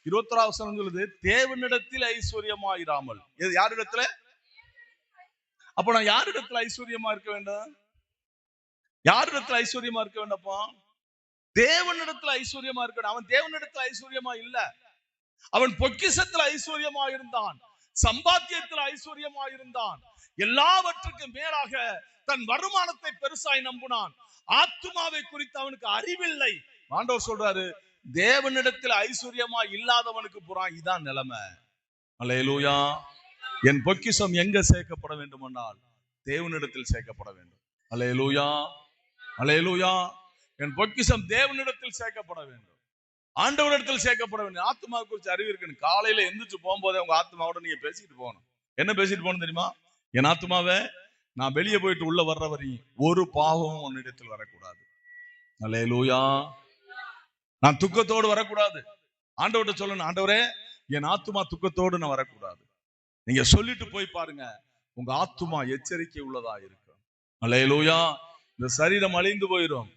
21 வசனம் சொல்லுது, தேவனிடத்தில் ஐஸ்வர்யமாயிராமல். யாரிடத்துல? அப்ப நான் யாரிடத்துல ஐஸ்வர்யமா இருக்க வேண்டும்? யாரிடத்துல ஐஸ்வர்யமா இருக்க வேண்டப்பா? தேவனிடத்துல ஐஸ்வர்யமா இருக்கணும். அவன் தேவனிடத்துல ஐஸ்வர்யமா இல்ல. அவன் பொக்கிஷத்துல ஐஸ்வர்யமா இருந்தான், சம்பாத்தியத்தில் ஐஸ்வர்யமா இருந்தான். எல்லாவற்றுக்கும் மேலாக தன் வருமானத்தை பெருசாய் நம்பினான். ஆத்துமாவை குறித்து அவனுக்கு அறிவில்லை. ஆண்டவர் சொல்றாரு, தேவனிடத்தில் ஐஸ்வர்யமா இல்லாதவனுக்கு புறான் இதான் நிலைமை. அல்லேலூயா. என் பொக்கிஷம் எங்க சேர்க்கப்பட வேண்டுமென்றால் தேவனிடத்தில் சேர்க்கப்பட வேண்டும். அல்லேலூயா, அல்லேலூயா. என் பொக்கிஷம் தேவனிடத்தில் சேர்க்கப்பட வேண்டும், ஆண்டவரிடத்தில் சேர்க்கப்பட வேண்டும். ஆத்மா குறித்து அறிவு இருக்கணும். காலையில எந்திரிச்சு போகும்போதே உங்க ஆத்மாவோட நீங்க பேசிட்டு போகணும். என்ன பேசிட்டு போகணும் தெரியுமா? என் ஆத்மாவே, நான் வெளியே போயிட்டு உள்ள வர்ற வரையும் ஒரு பாவமும் உன்னிடத்தில் வரக்கூடாது. அல்லேலூயா. நான் துக்கத்தோடு வரக்கூடாது. ஆண்டவர்கிட்ட சொல்லணும், ஆண்டவரே என் ஆத்மா துக்கத்தோடு நான் வரக்கூடாது. நீங்க சொல்லிட்டு போய் பாருங்க, உங்க ஆத்மா எச்சரிக்கை உள்ளதா இருக்கும். அல்லேலூயா. இந்த சரீரம் அழிந்து போயிடும்.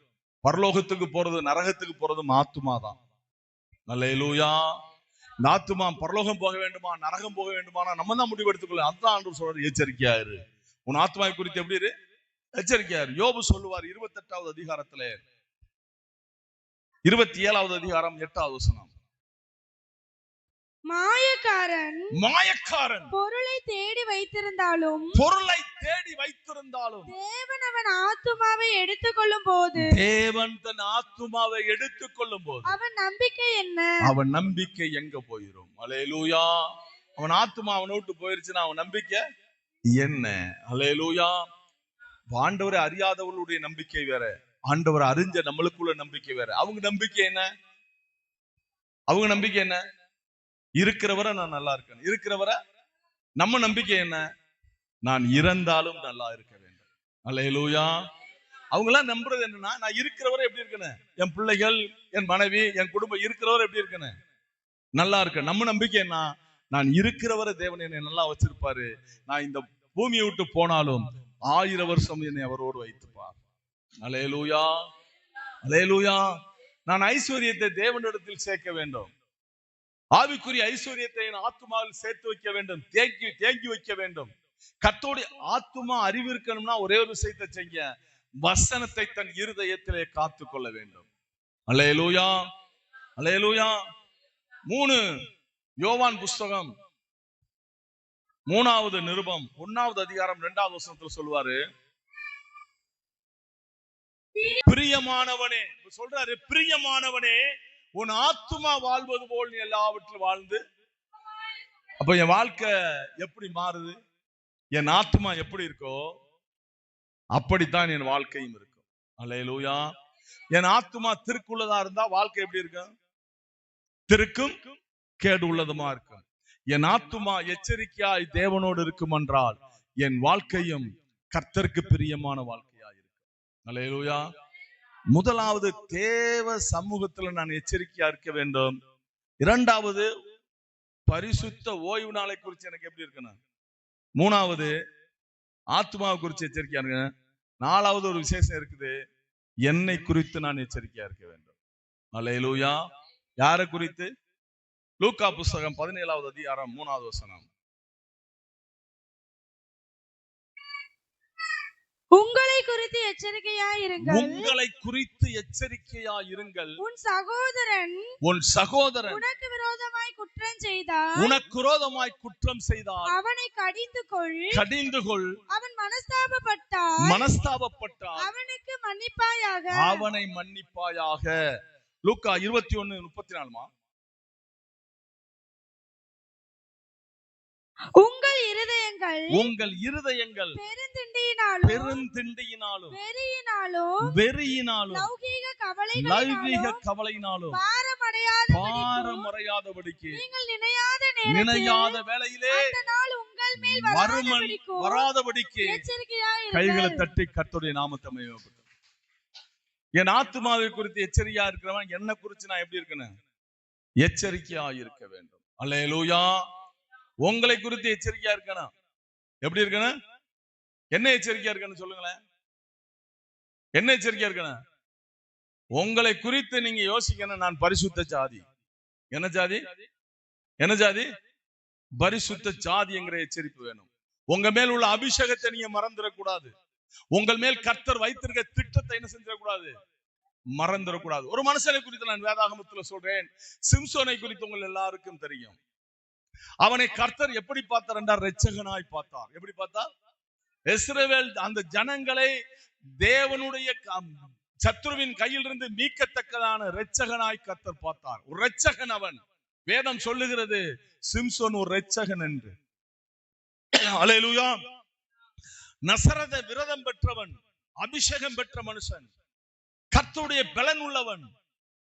பரலோகத்துக்கு போறது நரகத்துக்கு போறதும் ஆத்துமா தான். அல்லேலூயா. இந்த ஆத்துமா பரலோகம் போக வேண்டுமா நரகம் போக வேண்டுமானா நம்ம தான் முடிவெடுத்துக்கொள்ள. அதுதான் ஆண்டவர் சொல்றாரு, எச்சரிக்கையா இரு. உன் ஆத்மாவை குறித்து எப்படி இரு? எச்சரிக்கையா இரு. யோபு சொல்லுவார் 28வது அதிகாரத்துல 27வது அதிகாரம் 8வது வசனம். மாயக்காரன் பொருளை தேடி வைத்திருந்தாலும் தேவன் அவன் ஆத்துமாவை எடுத்துக்கொள்ளும் போது அவன் நம்பிக்கை என்ன? அவன் நம்பிக்கை எங்க போயிரும்? அல்லேலூயா. அவன் ஆத்துமா அவனை விட்டு போயிருச்சுன்னா அவன் நம்பிக்கை என்ன? அல்லேலூயா. ஆண்டவரை அறியாதவர்களுடைய நம்பிக்கை வேற, ஆண்டவரை அறிஞ்ச நம்மளுக்குள்ள நம்பிக்கை வேற. அவங்க நம்பிக்கை என்ன? அவங்க நம்பிக்கை என்ன? இருக்கிறவரை நான் நல்லா இருக்கேன். இருக்கிறவரை நம்ம நம்பிக்கை என்ன? நான் இறந்தாலும் நல்லா இருக்க வேண்டும். அல்லேலூயா. அவங்க எல்லாம் நம்புறது என்னன்னா, நான் இருக்கிறவரை எப்படி இருக்கணும், என் பிள்ளைகள், என் மனைவி, என் குடும்பம் இருக்கிறவரை எப்படி இருக்கணும், நல்லா இருக்க. நம்ம நம்பிக்கை என்ன? நான் இருக்கிறவரை தேவன் என்னை நல்லா வச்சிருப்பாரு. நான் இந்த பூமியை விட்டு போனாலும் 1000 வருஷம் என்னை அவரோடு வைத்துப்பார். அல்லேலூயா, அல்லேலூயா. நான் ஐஸ்வர்யத்தை தேவனிடத்தில் சேர்க்க வேண்டும். ஆவிக்குரிய ஐஸ்வர்யத்தை என் ஆத்துமாவில் சேர்த்து வைக்க வேண்டும், தேங்கி வைக்க வேண்டும். கர்த்தருடைய ஆத்துமா அறிவு இருக்கணும்னா ஒரே ஒரு விஷயத்தை செய்ய, வசனத்தை தன் இருதயத்திலே காத்து கொள்ள வேண்டும். அல்லேலூயா, அல்லேலூயா. 3 யோவான் புஸ்தகம் 3வது நிருபம் 1வது அதிகாரம் 2வது வசனத்துல சொல்லுவாரு, பிரியமானவனே சொல்றாரு, பிரியமானவனே உன் ஆத்துமா வாழ்வது போல் நீ எல்லாவற்றிலும் வாழ்ந்து. அப்ப என் வாழ்க்கை எப்படி மாறுது? என் ஆத்துமா எப்படி இருக்கோ அப்படித்தான் என் வாழ்க்கையும் இருக்கும். அல்லேலூயா. என் ஆத்துமா திருக்குள்ளதா இருந்தா வாழ்க்கை எப்படி இருக்கும்? திருக்கும் கேடு உள்ளதுமா இருக்கும். என் ஆத்துமா எச்சரிக்கையாய் தேவனோடு இருக்கும் என்றால் என் வாழ்க்கையும் கர்த்தருக்கு பிரியமான வாழ்க்கையா இருக்கும். அல்லேலூயா. முதலாவது தேவ சமூகத்துல நான் எச்சரிக்கையா இருக்க வேண்டும். 2வது பரிசுத்த ஓய்வு நாளை குறித்து எனக்கு எப்படி இருக்கணும். 3வது ஆத்மாவை குறித்து எச்சரிக்கையா இருக்க. 4வது ஒரு விசேஷம் இருக்குது, என்னை குறித்து நான் எச்சரிக்கையா இருக்க வேண்டும். அல்லேலூயா. யாரை குறித்து? லூக்கா புஸ்தகம் 17வது அதிகாரம் 3வது வசனம். உங்களை குறித்து எச்சரிக்கையாயிருங்கள். உங்களை குறித்து எச்சரிக்கையாயிருங்கள். உன் சகோதரன் உனக்கு விரோதமாய் குற்றம் செய்தால் அவனை கடிந்து கொள். அவன் மனஸ்தாபப்பட்டால் அவனுக்கு அவனை மன்னிப்பாயாக. லூக்கா 21:34. உங்கள் இருதயங்கள் பெருந்திண்டியினாலும் வெறியினாலும் லௌகீக கவலையினாலும் பாரமடையாதபடிக்கு நினையாத வேளையிலே வராதபடிக்கு கைகளை தட்டி கர்த்தருடைய நாமத்தை மகிமைப்படுத்து. என் ஆத்துமாவை குறித்து எச்சரிக்கையா இருக்கிறவன் என்ன குறித்து நான் எப்படி இருக்கணும்? எச்சரிக்கையா இருக்க வேண்டும். அல்லேலூயா. உங்களை குறித்து எச்சரிக்கையா இருக்கணும். எப்படி இருக்கணும்? என்ன எச்சரிக்கையா இருக்கணும் சொல்லுங்களேன். என்ன எச்சரிக்கையா இருக்கணும்? உங்களை குறித்து நீங்க யோசிக்கணும், நான் பரிசுத்த ஜாதி. என்ன ஜாதி? என்ன ஜாதி? பரிசுத்த ஜாதி என்கிற எச்சரிப்பு வேணும். உங்க மேல் உள்ள அபிஷேகத்தை நீங்க மறந்துடக்கூடாது. உங்கள் மேல் கர்த்தர் வைத்திருக்க திட்டத்தை என்ன செஞ்சிடக்கூடாது, மறந்துடக்கூடாது. ஒரு மனுஷனை குறித்து நான் வேதாகமத்துல சொல்றேன். சிம்சோனை குறித்து உங்கள் எல்லாருக்கும் தெரியும். அவனை கர்த்தர் எப்படி பார்த்தார் என்றால் இரட்சகனாய் பார்த்தார். எப்படி பார்த்தார்? இஸ்ரவேல் அந்த ஜனங்களை தேவனுடைய சத்துருவின் கையிலிருந்து மீட்கத்தக்கதான இரட்சகனாய் கர்த்தர் பார்த்தார். ஒரு இரட்சகன் அவன். வேதம் சொல்லுகிறது சிம்சோன் ஒரு இரட்சகன் என்று. அல்லேலூயா. நசரத விரதம் பெற்றவன், அபிஷேகம் பெற்ற மனுஷன், கர்த்தருடைய பலன் உள்ளவன்.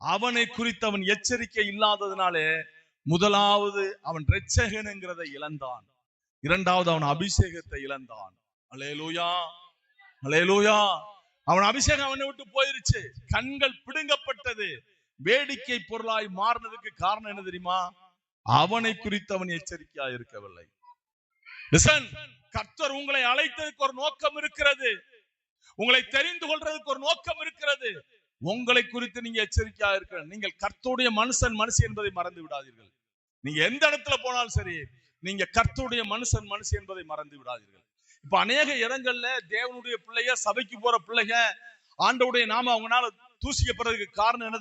அவனை குறித்து அவன் எச்சரிக்கை இல்லாததினாலே முதலாவது அவன் இரட்சகன் என்கிறதை இழந்தான். இரண்டாவது அவன் அபிஷேகத்தை இழந்தான். அல்லேலூயா, அல்லேலூயா. அவன் அபிஷேகம் அவனை விட்டு போயிருச்சு. கண்கள் பிடுங்கப்பட்டது. வேடிக்கை பொருளாய் மாறினதுக்கு காரணம் என்ன தெரியுமா? அவனை குறித்து அவன் எச்சரிக்கையா இருக்கவில்லை. கர்த்தர் உங்களை அழைத்ததுக்கு ஒரு நோக்கம் இருக்கிறது. உங்களை தெரிந்து கொள்றதுக்கு ஒரு நோக்கம் இருக்கிறது. உங்களை குறித்து நீங்க எச்சரிக்கையா இருக்க. நீங்கள் கர்த்தருடைய மனுஷன் மனுஷி என்பதை மறந்து விடாதீர்கள். நீங்க எந்த இடத்துல போனாலும் சரி, நீங்க கர்த்தருடைய மனுஷன் மனுஷி என்பதை மறந்து விடாதீர்கள். இப்ப அநேக இடங்கள்ல தேவனுடைய பிள்ளைங்க, சபைக்கு போற பிள்ளைங்க ஆண்டவருடைய நாம அவங்களால தூசிக்கப்படுறதுக்கு காரணம் என்ன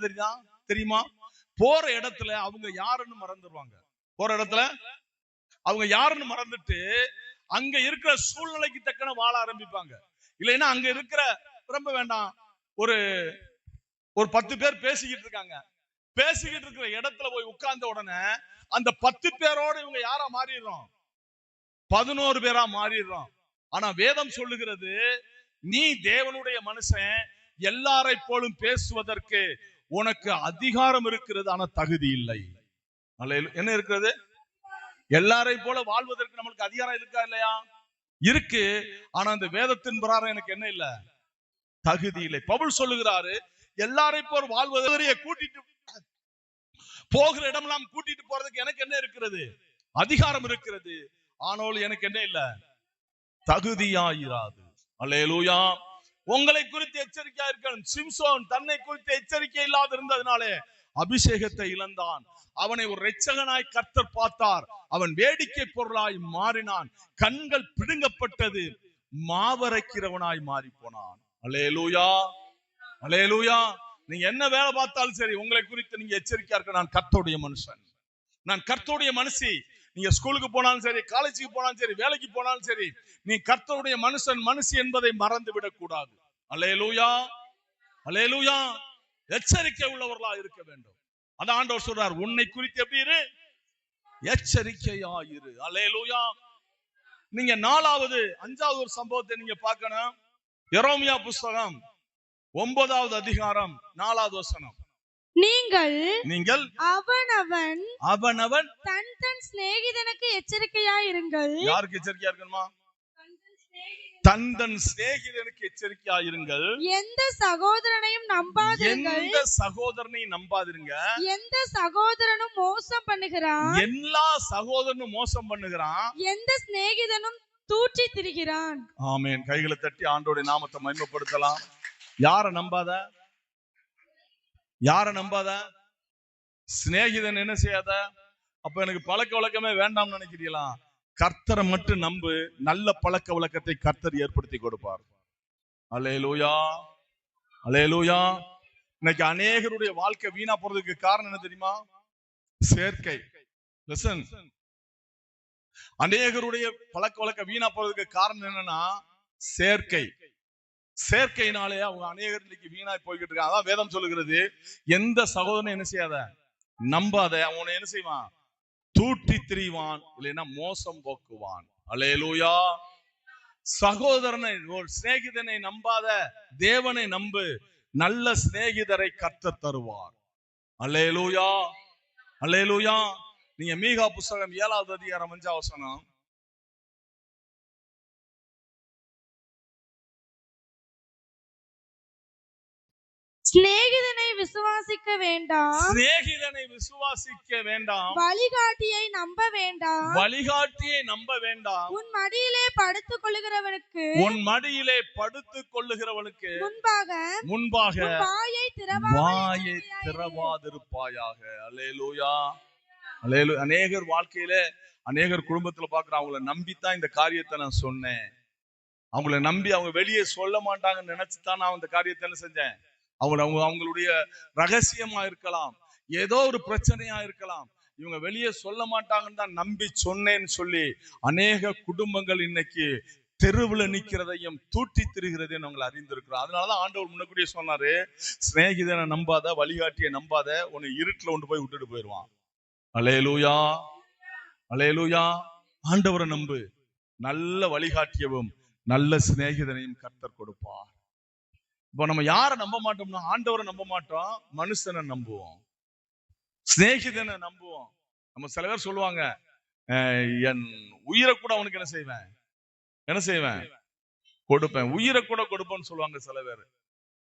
தெரியுமா? போற இடத்துல அவங்க யாருன்னு மறந்துடுவாங்க. போற இடத்துல அவங்க யாருன்னு மறந்துட்டு அங்க இருக்கிற சூழ்நிலைக்கு தக்கன வாழ ஆரம்பிப்பாங்க. இல்லைன்னா அங்க இருக்கிற ரொம்ப வேண்டாம், ஒரு 10 பேர் பேசிக்கிட்டு இருக்காங்க. பேசிக்கிட்டு இருக்கிற இடத்துல போய் உட்கார்ந்த உடனே அந்த 10 பேரோட இவங்க யாரா மாறிடுறோம்? 11 பேரா மாறிடுறோம். ஆனா வேதம் சொல்லுகிறது, நீ தேவனுடைய மனுஷன், எல்லாரை போலும் பேசுவதற்கு உனக்கு அதிகாரம் இருக்கிறது, ஆனா தகுதி இல்லை. என்ன இருக்கிறது? எல்லாரை போல வாழ்வதற்கு நம்மளுக்கு அதிகாரம் இருக்கா இல்லையா? இருக்கு. ஆனா அந்த வேதத்தின் பிரகாரம் எனக்கு என்ன இல்ல? தகுதி இல்லை. பவுல் சொல்லுகிறாரு, எல்லாரை போல் வாழ்வதை கூட்டிட்டு போகிற இடமெல்லாம் கூட்டிட்டு போறதுக்கு எனக்கு என்ன இருக்கிறது? அதிகாரம் இருக்கிறது. ஆனாலும் எனக்கு என்ன இல்ல? தகுதியாயிராது. அல்லேலூயா. உங்களை குறித்து எச்சரிக்கையா இருக்கணும். சிம்சோன் தன்னை குறித்து எச்சரிக்கை இல்லாத இருந்ததுனாலே அபிஷேகத்தை இழந்தான். அவனை ஒரு இரட்சகனாய் கர்த்தர் பார்த்தார். அவன் வேடிக்கை பொருளாய் மாறினான். கண்கள் பிடுங்கப்பட்டது. மாவரைக்கிறவனாய் மாறி போனான். அல்லேலூயா, அல்லேலூயா. நீங்க என்ன வேலை பார்த்தாலும் சரி, உங்களை குறித்து நீங்க எச்சரிக்கையா இருக்க. நான் கர்த்தருடைய மனுஷன், நான் கர்த்தருடைய மனுஷி. நீங்க ஸ்கூலுக்கு போனாலும் சரி, காலேஜுக்கு போனாலும் சரி, வேலைக்கு போனாலும் சரி, நீ கர்த்தருடைய மனுஷன் மனுஷி என்பதை மறந்து விடக் கூடாது. அல்லேலூயா, அல்லேலூயா. எச்சரிக்கை உள்ளவர்களா இருக்க வேண்டும். அதான் ஆண்டவர் சொல்றார், உன்னை குறித்து எப்படி இரு? எச்சரிக்கையாயிரு. அல்லேலூயா. நீங்க 4வது 5வது ஒரு சம்பவத்தை நீங்க பார்க்கணும். எரேமியா புஸ்தகம் 9வது அதிகாரம் 4வது வசனம். நீங்கள் அவனவன் தன் சிநேகிதனுக்கு எச்சரிக்கையாயிருங்கள். யாருக்கு எச்சரிக்கையா இருக்கணுமா? தன் சிநேகிதனுக்கு எச்சரிக்கையாயிருங்கள். எந்த சகோதரனையும் நம்பாதிருங்கள். எந்த சகோதரனையும் நம்பாதிருங்க. எந்த சகோதரனும் மோசம் பண்ணுகிறான். எல்லா சகோதரனும் மோசம் பண்ணுகிறான். எந்த சிநேகிதனும் தூற்றி திரிகிறான். ஆமென். கைகளை தட்டி ஆண்டவருடைய நாமத்தை மகிமைப்படுத்தலாம். யார நம்பாத? யார நம்பாத? சிநேகிதன் என்ன செய்யாத? அப்ப எனக்கு பழக்க வழக்கமே வேண்டாம்னு நினைக்கிறீங்களா? கர்த்தரை மட்டும் நம்பு. நல்ல பழக்க வழக்கத்தை கர்த்தர் ஏற்படுத்தி கொடுப்பார். அல்லேலூயா, அல்லேலூயா. இன்னைக்கு அநேகருடைய வாழ்க்கை வீணா போறதுக்கு காரணம் என்ன தெரியுமா? சேர்க்கை. லிசன். அநேகருடைய பழக்க வழக்க வீணா போறதுக்கு காரணம் என்னன்னா சேர்க்கை. சேர்க்கையினாலே அவங்க அநேகர் இன்னைக்கு வீணாய் போய்கிட்டு இருக்காங்க. அதான் வேதம் சொல்லுகிறது, எந்த சகோதரனை என்ன செய்யாத, நம்பாத. அவனை என்ன செய்வான்? தூற்றி திரிவான், இல்லைன்னா மோசம் போக்குவான். அல்லேலூயா. சகோதரனை, ஒரு சிநேகிதனை நம்பாத, தேவனை நம்பு. நல்ல சிநேகிதரை கர்த்தர் தருவார். அல்லேலூயா, அல்லேலூயா. நீங்க மீகா புஸ்தகம் 7வது அதிகாரம் 5வது வசனம். சிநேகிதனை விசுவாசிக்க வேண்டாம். சிநேகிதனை விசுவாசிக்க வேண்டாம். வழிகாட்டியை நம்ப வேண்டாம். வழிகாட்டியை நம்ப வேண்டாம். உன் மடியிலே படுத்துக் கொள்ளுகிறவனுக்கு, உன் மடியிலே படுத்துக் கொள்ளுகிறவனுக்கு முன்பாக வாயை திறவாதிருப்பாயாக. அல்லேலூயா, அநேகர் வாழ்க்கையில அநேகர் குடும்பத்துல பாக்குற அவங்கள நம்பித்தான் இந்த காரியத்தை நான் சொன்னேன். அவங்கள நம்பி அவங்க வெளியே சொல்ல மாட்டாங்கன்னு நினைச்சுதான் நான் இந்த காரியத்தை என்ன செஞ்சேன். அவங்களுடைய ரகசியமா இருக்கலாம், ஏதோ ஒரு பிரச்சனையா இருக்கலாம், இவங்க வெளியே சொல்ல மாட்டாங்கன்னு தான் நம்பி சொன்னேன்னு சொல்லி அநேக குடும்பங்கள் இன்னைக்கு தெருவுல நிக்கிறதையும் தூட்டி திரிகிறதையும் அவங்களை அறிந்திருக்கிறோம். அதனாலதான் ஆண்டவர் முன்னக்கூடிய சொன்னாரு, சிநேகிதனை நம்பாத, வழிகாட்டியை நம்பாத, உன்னை இருட்டுல கொண்டு போய் விட்டுட்டு போயிடுவான். அல்லேலூயா, அல்லேலூயா. ஆண்டவரை நம்பு, நல்ல வழிகாட்டியவும் நல்ல சிநேகிதனையும் கர்த்தர் கொடுப்பார். இப்போ நம்ம யாரை நம்ப மாட்டோம்னா, ஆண்டவரை நம்ப மாட்டோம், மனுஷனை நம்புவோம், சிநேகிதனை நம்புவோம். நம்ம சில பேர் சொல்லுவாங்க, என் உயிரை கூட அவனுக்கு என்ன செய்வேன் கொடுப்பேன், உயிரை கூட கொடுப்பேன்னு சொல்லுவாங்க சில பேர்.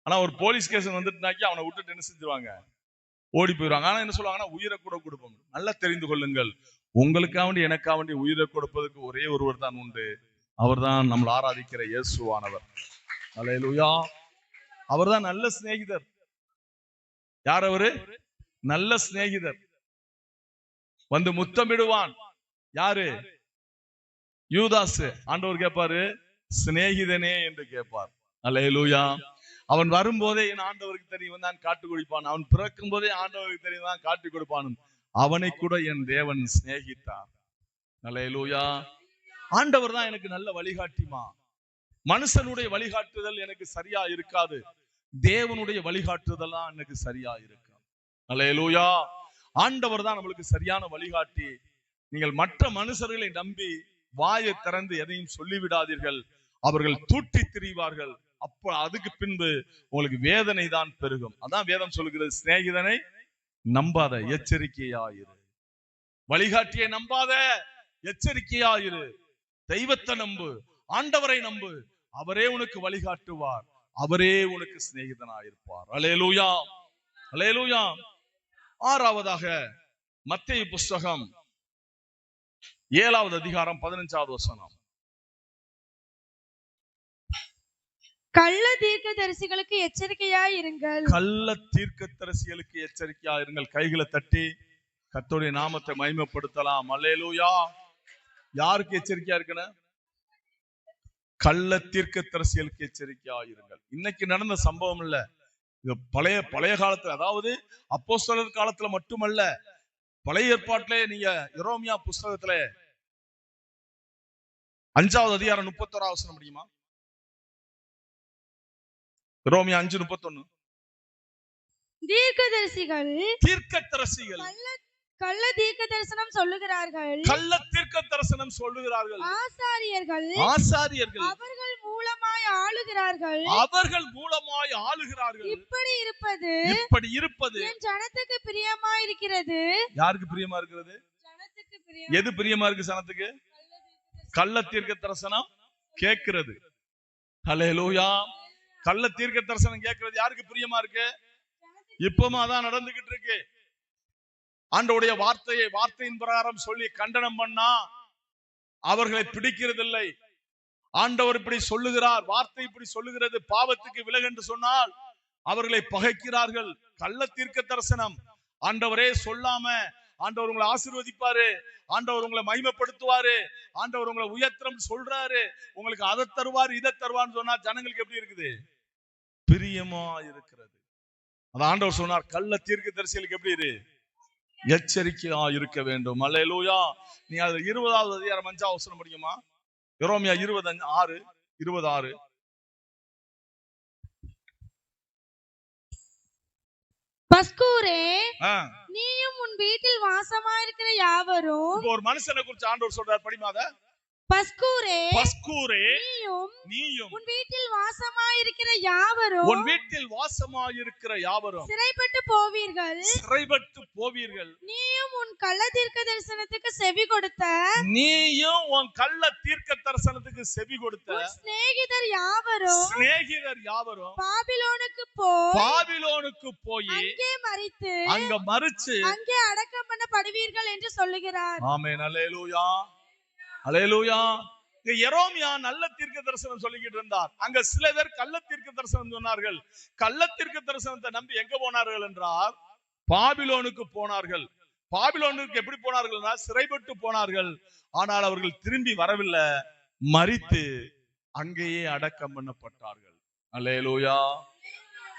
ஆனா ஒரு போலீஸ் கேஸ் வந்துட்டுனாக்கி அவனை விட்டுட்டு என்ன செஞ்சிருவாங்க, ஓடி போயிடுவாங்க. ஆனா என்ன சொல்லுவாங்கன்னா, உயிரை கூட கொடுப்போம். நல்லா தெரிந்து கொள்ளுங்கள், உங்களுக்காக வேண்டி எனக்காக வேண்டி உயிரை கொடுப்பதற்கு ஒரே ஒருவர் தான் உண்டு, அவர்தான் நம்மளை ஆராதிக்கிற இயேசுவானவர். அல்லேலூயா. அவர்தான் நல்ல சிநேகிதர். யார் அவரு? நல்ல சிநேகிதர். வந்து முத்தமிடுவான். யாரு? யூதாஸ். ஆண்டவர் கேட்பாரு, சிநேகிதனே என்று கேட்பார். அல்லேலூயா. அவன் வரும்போதே என் ஆண்டவருக்கு தெரியும் தான் காட்டு கொடுப்பான், அவன் பிறக்கும் போதே ஆண்டவருக்கு தெரியும் தான் காட்டி கொடுப்பான், அவனை கூட என் தேவன் சிநேகித்தார். அல்லேலூயா. ஆண்டவர் தான் எனக்கு நல்ல வழிகாட்டிமா. மனுஷனுடைய வழிகாட்டுதல் எனக்கு சரியா இருக்காது, தேவனுடைய வழிகாட்டுதல் தான் எனக்கு சரியா இருக்கு. அல்லேலூயா. ஆண்டவர் தான் நம்மளுக்கு சரியான வழிகாட்டி. நீங்கள் மற்ற மனுஷர்களை நம்பி வாயை திறந்து எதையும் சொல்லிவிடாதீர்கள், அவர்கள் தூட்டி திரிவார்கள். அப்ப அதுக்கு பின்பு உங்களுக்கு வேதனை தான் பெருகும். அதான் வேதம் சொல்லுகிறது, சிநேகிதனை நம்பாத, எச்சரிக்கையாயிரு. வழிகாட்டியை நம்பாத, எச்சரிக்கையாயிரு. தெய்வத்தை நம்பு, ஆண்டவரை நம்பு, அவரே உனக்கு வழிகாட்டுவார், அவரே உனக்கு சிநேகிதனாயிருப்பார். அல்லேலூயா, அல்லேலூயா. ஆறாவதாக மத்தேயு புஸ்தகம் 7வது அதிகாரம் 15வது வசனம். கள்ள தீர்க்கதரிசிகளுக்கு எச்சரிக்கையாயிருங்கள். கள்ள தீர்க்கதரிசிகளுக்கு எச்சரிக்கையாயிருங்கள். கைகளை தட்டி கர்த்தருடைய நாமத்தை மகிமைப்படுத்தலாம். அல்லேலூயா. யாருக்கு எச்சரிக்கையா இருக்கணும்? கள்ள தீர்க்கதரிசிகளுக்கு எச்சரிக்கையாயிருங்கள். இன்னைக்கு நடந்த சம்பவம் இல்ல, இது பழைய காலத்துல, அதாவது அப்போஸ்தலர் காலத்துல மட்டுமல்ல, பழைய ஏற்பாட்டிலே நீங்க எரேமியா புஸ்தகத்துல 5வது அதிகாரம் 31வது வசனம் முடியுமா? எரேமியா 5:31. தீர்க்கதரிசிகள் கள்ள தீர்க்க தரிசனம் சொல்லுகிறார்கள், கள்ள தீர்க்க தரிசனம் சொல்லுகிறார்கள். ஆசாரியர்கள் அவர்கள் மூலமாய் ஆளுகிறார்கள். இப்படி இருப்பது என் ஜனத்துக்கு பிரியமாய் இருக்கிறது. யாருக்கு பிரியமா இருக்கிறது? எது பிரியமா இருக்கு ஜனத்துக்கு? கள்ள தீர்க்க தரிசனம் கேட்கிறது. அல்லேலூயா. கள்ள தீர்க்க தரிசனம் கேட்கிறது யாருக்கு பிரியமா இருக்கு? இப்பவும் அதான் நடந்துகிட்டு இருக்கு. ஆண்டவருடைய வார்த்தையின் பிரகாரம் சொல்லி கண்டனம் பண்ணா அவர்களை பிடிக்கிறதில்லை. ஆண்டவர் இப்படி சொல்லுகிறார், வார்த்தை இப்படி சொல்லுகிறது, பாவத்துக்கு விலகு என்று சொன்னால் அவர்களை பகைக்கிறார்கள். கள்ள தீர்க்க தரிசனம். ஆண்டவரே சொல்லாம ஆண்டவர் உங்களை ஆசீர்வதிப்பாரு, ஆண்டவர் உங்களை மகிமைப்படுத்துவாரு, ஆண்டவர் உங்களை உயர்த்தம் சொல்றாரு, உங்களுக்கு அதை தருவார் இதை தருவான்னு சொன்னா ஜனங்களுக்கு எப்படி இருக்குது? பிரியமா இருக்கிறது. அது ஆண்டவர் சொன்னார், கள்ள தீர்க்க தரிசிகளுக்கு எப்படி இரு? எச்சரிக்கையா இருக்க வேண்டும். அல்லேலூயா. நீ அது 20வது அதிகாரம் 5வது வசனம் படிக்குமா? எரேமியா 20:6. பஸ்கூரே, நீயும் உன் வீட்டில் வாசமாயிருக்கிற யாவரும். ஒரு மனுஷனை குறித்து ஆண்டவர் சொல்றார், படிமாத. பஸ்கூரே, நீயும் உன் வீட்டில் வாசமாயிருக்கிற யாவரும் சிறைப்பட்டு போவீர்கள். நீயும் உன் கள்ள தீர்க்க தரிசனத்துக்கு செவி கொடுத்த சிநேகிதர் யாவரும் பாபிலோனுக்கு போய் அங்கே மரித்து அங்கே அடக்கம் பண்ணப்படுவீர்கள் என்று சொல்லுகிறார். ஆமென். அல்லேலூயா, அல்லேலூயா. எரேமியா நல்ல தீர்க்க தரிசனம் சொல்லிக்கிட்டு இருந்தார். அங்க சில பேர் கள்ள தீர்க்க தரிசனம் சொன்னார்கள். கள்ள தீர்க்க தரிசனத்தை நம்பி எங்க போனார்கள் என்றால் பாபிலோனுக்கு போனார்கள். பாபிலோனுக்கு எப்படி போனார்கள்னா சிறைப்பட்டு போனார்கள். ஆனால் அவர்கள் திரும்பி வரவில்லை, மரித்து அங்கேயே அடக்கம் பண்ணப்பட்டார்கள். அல்லேலூயா.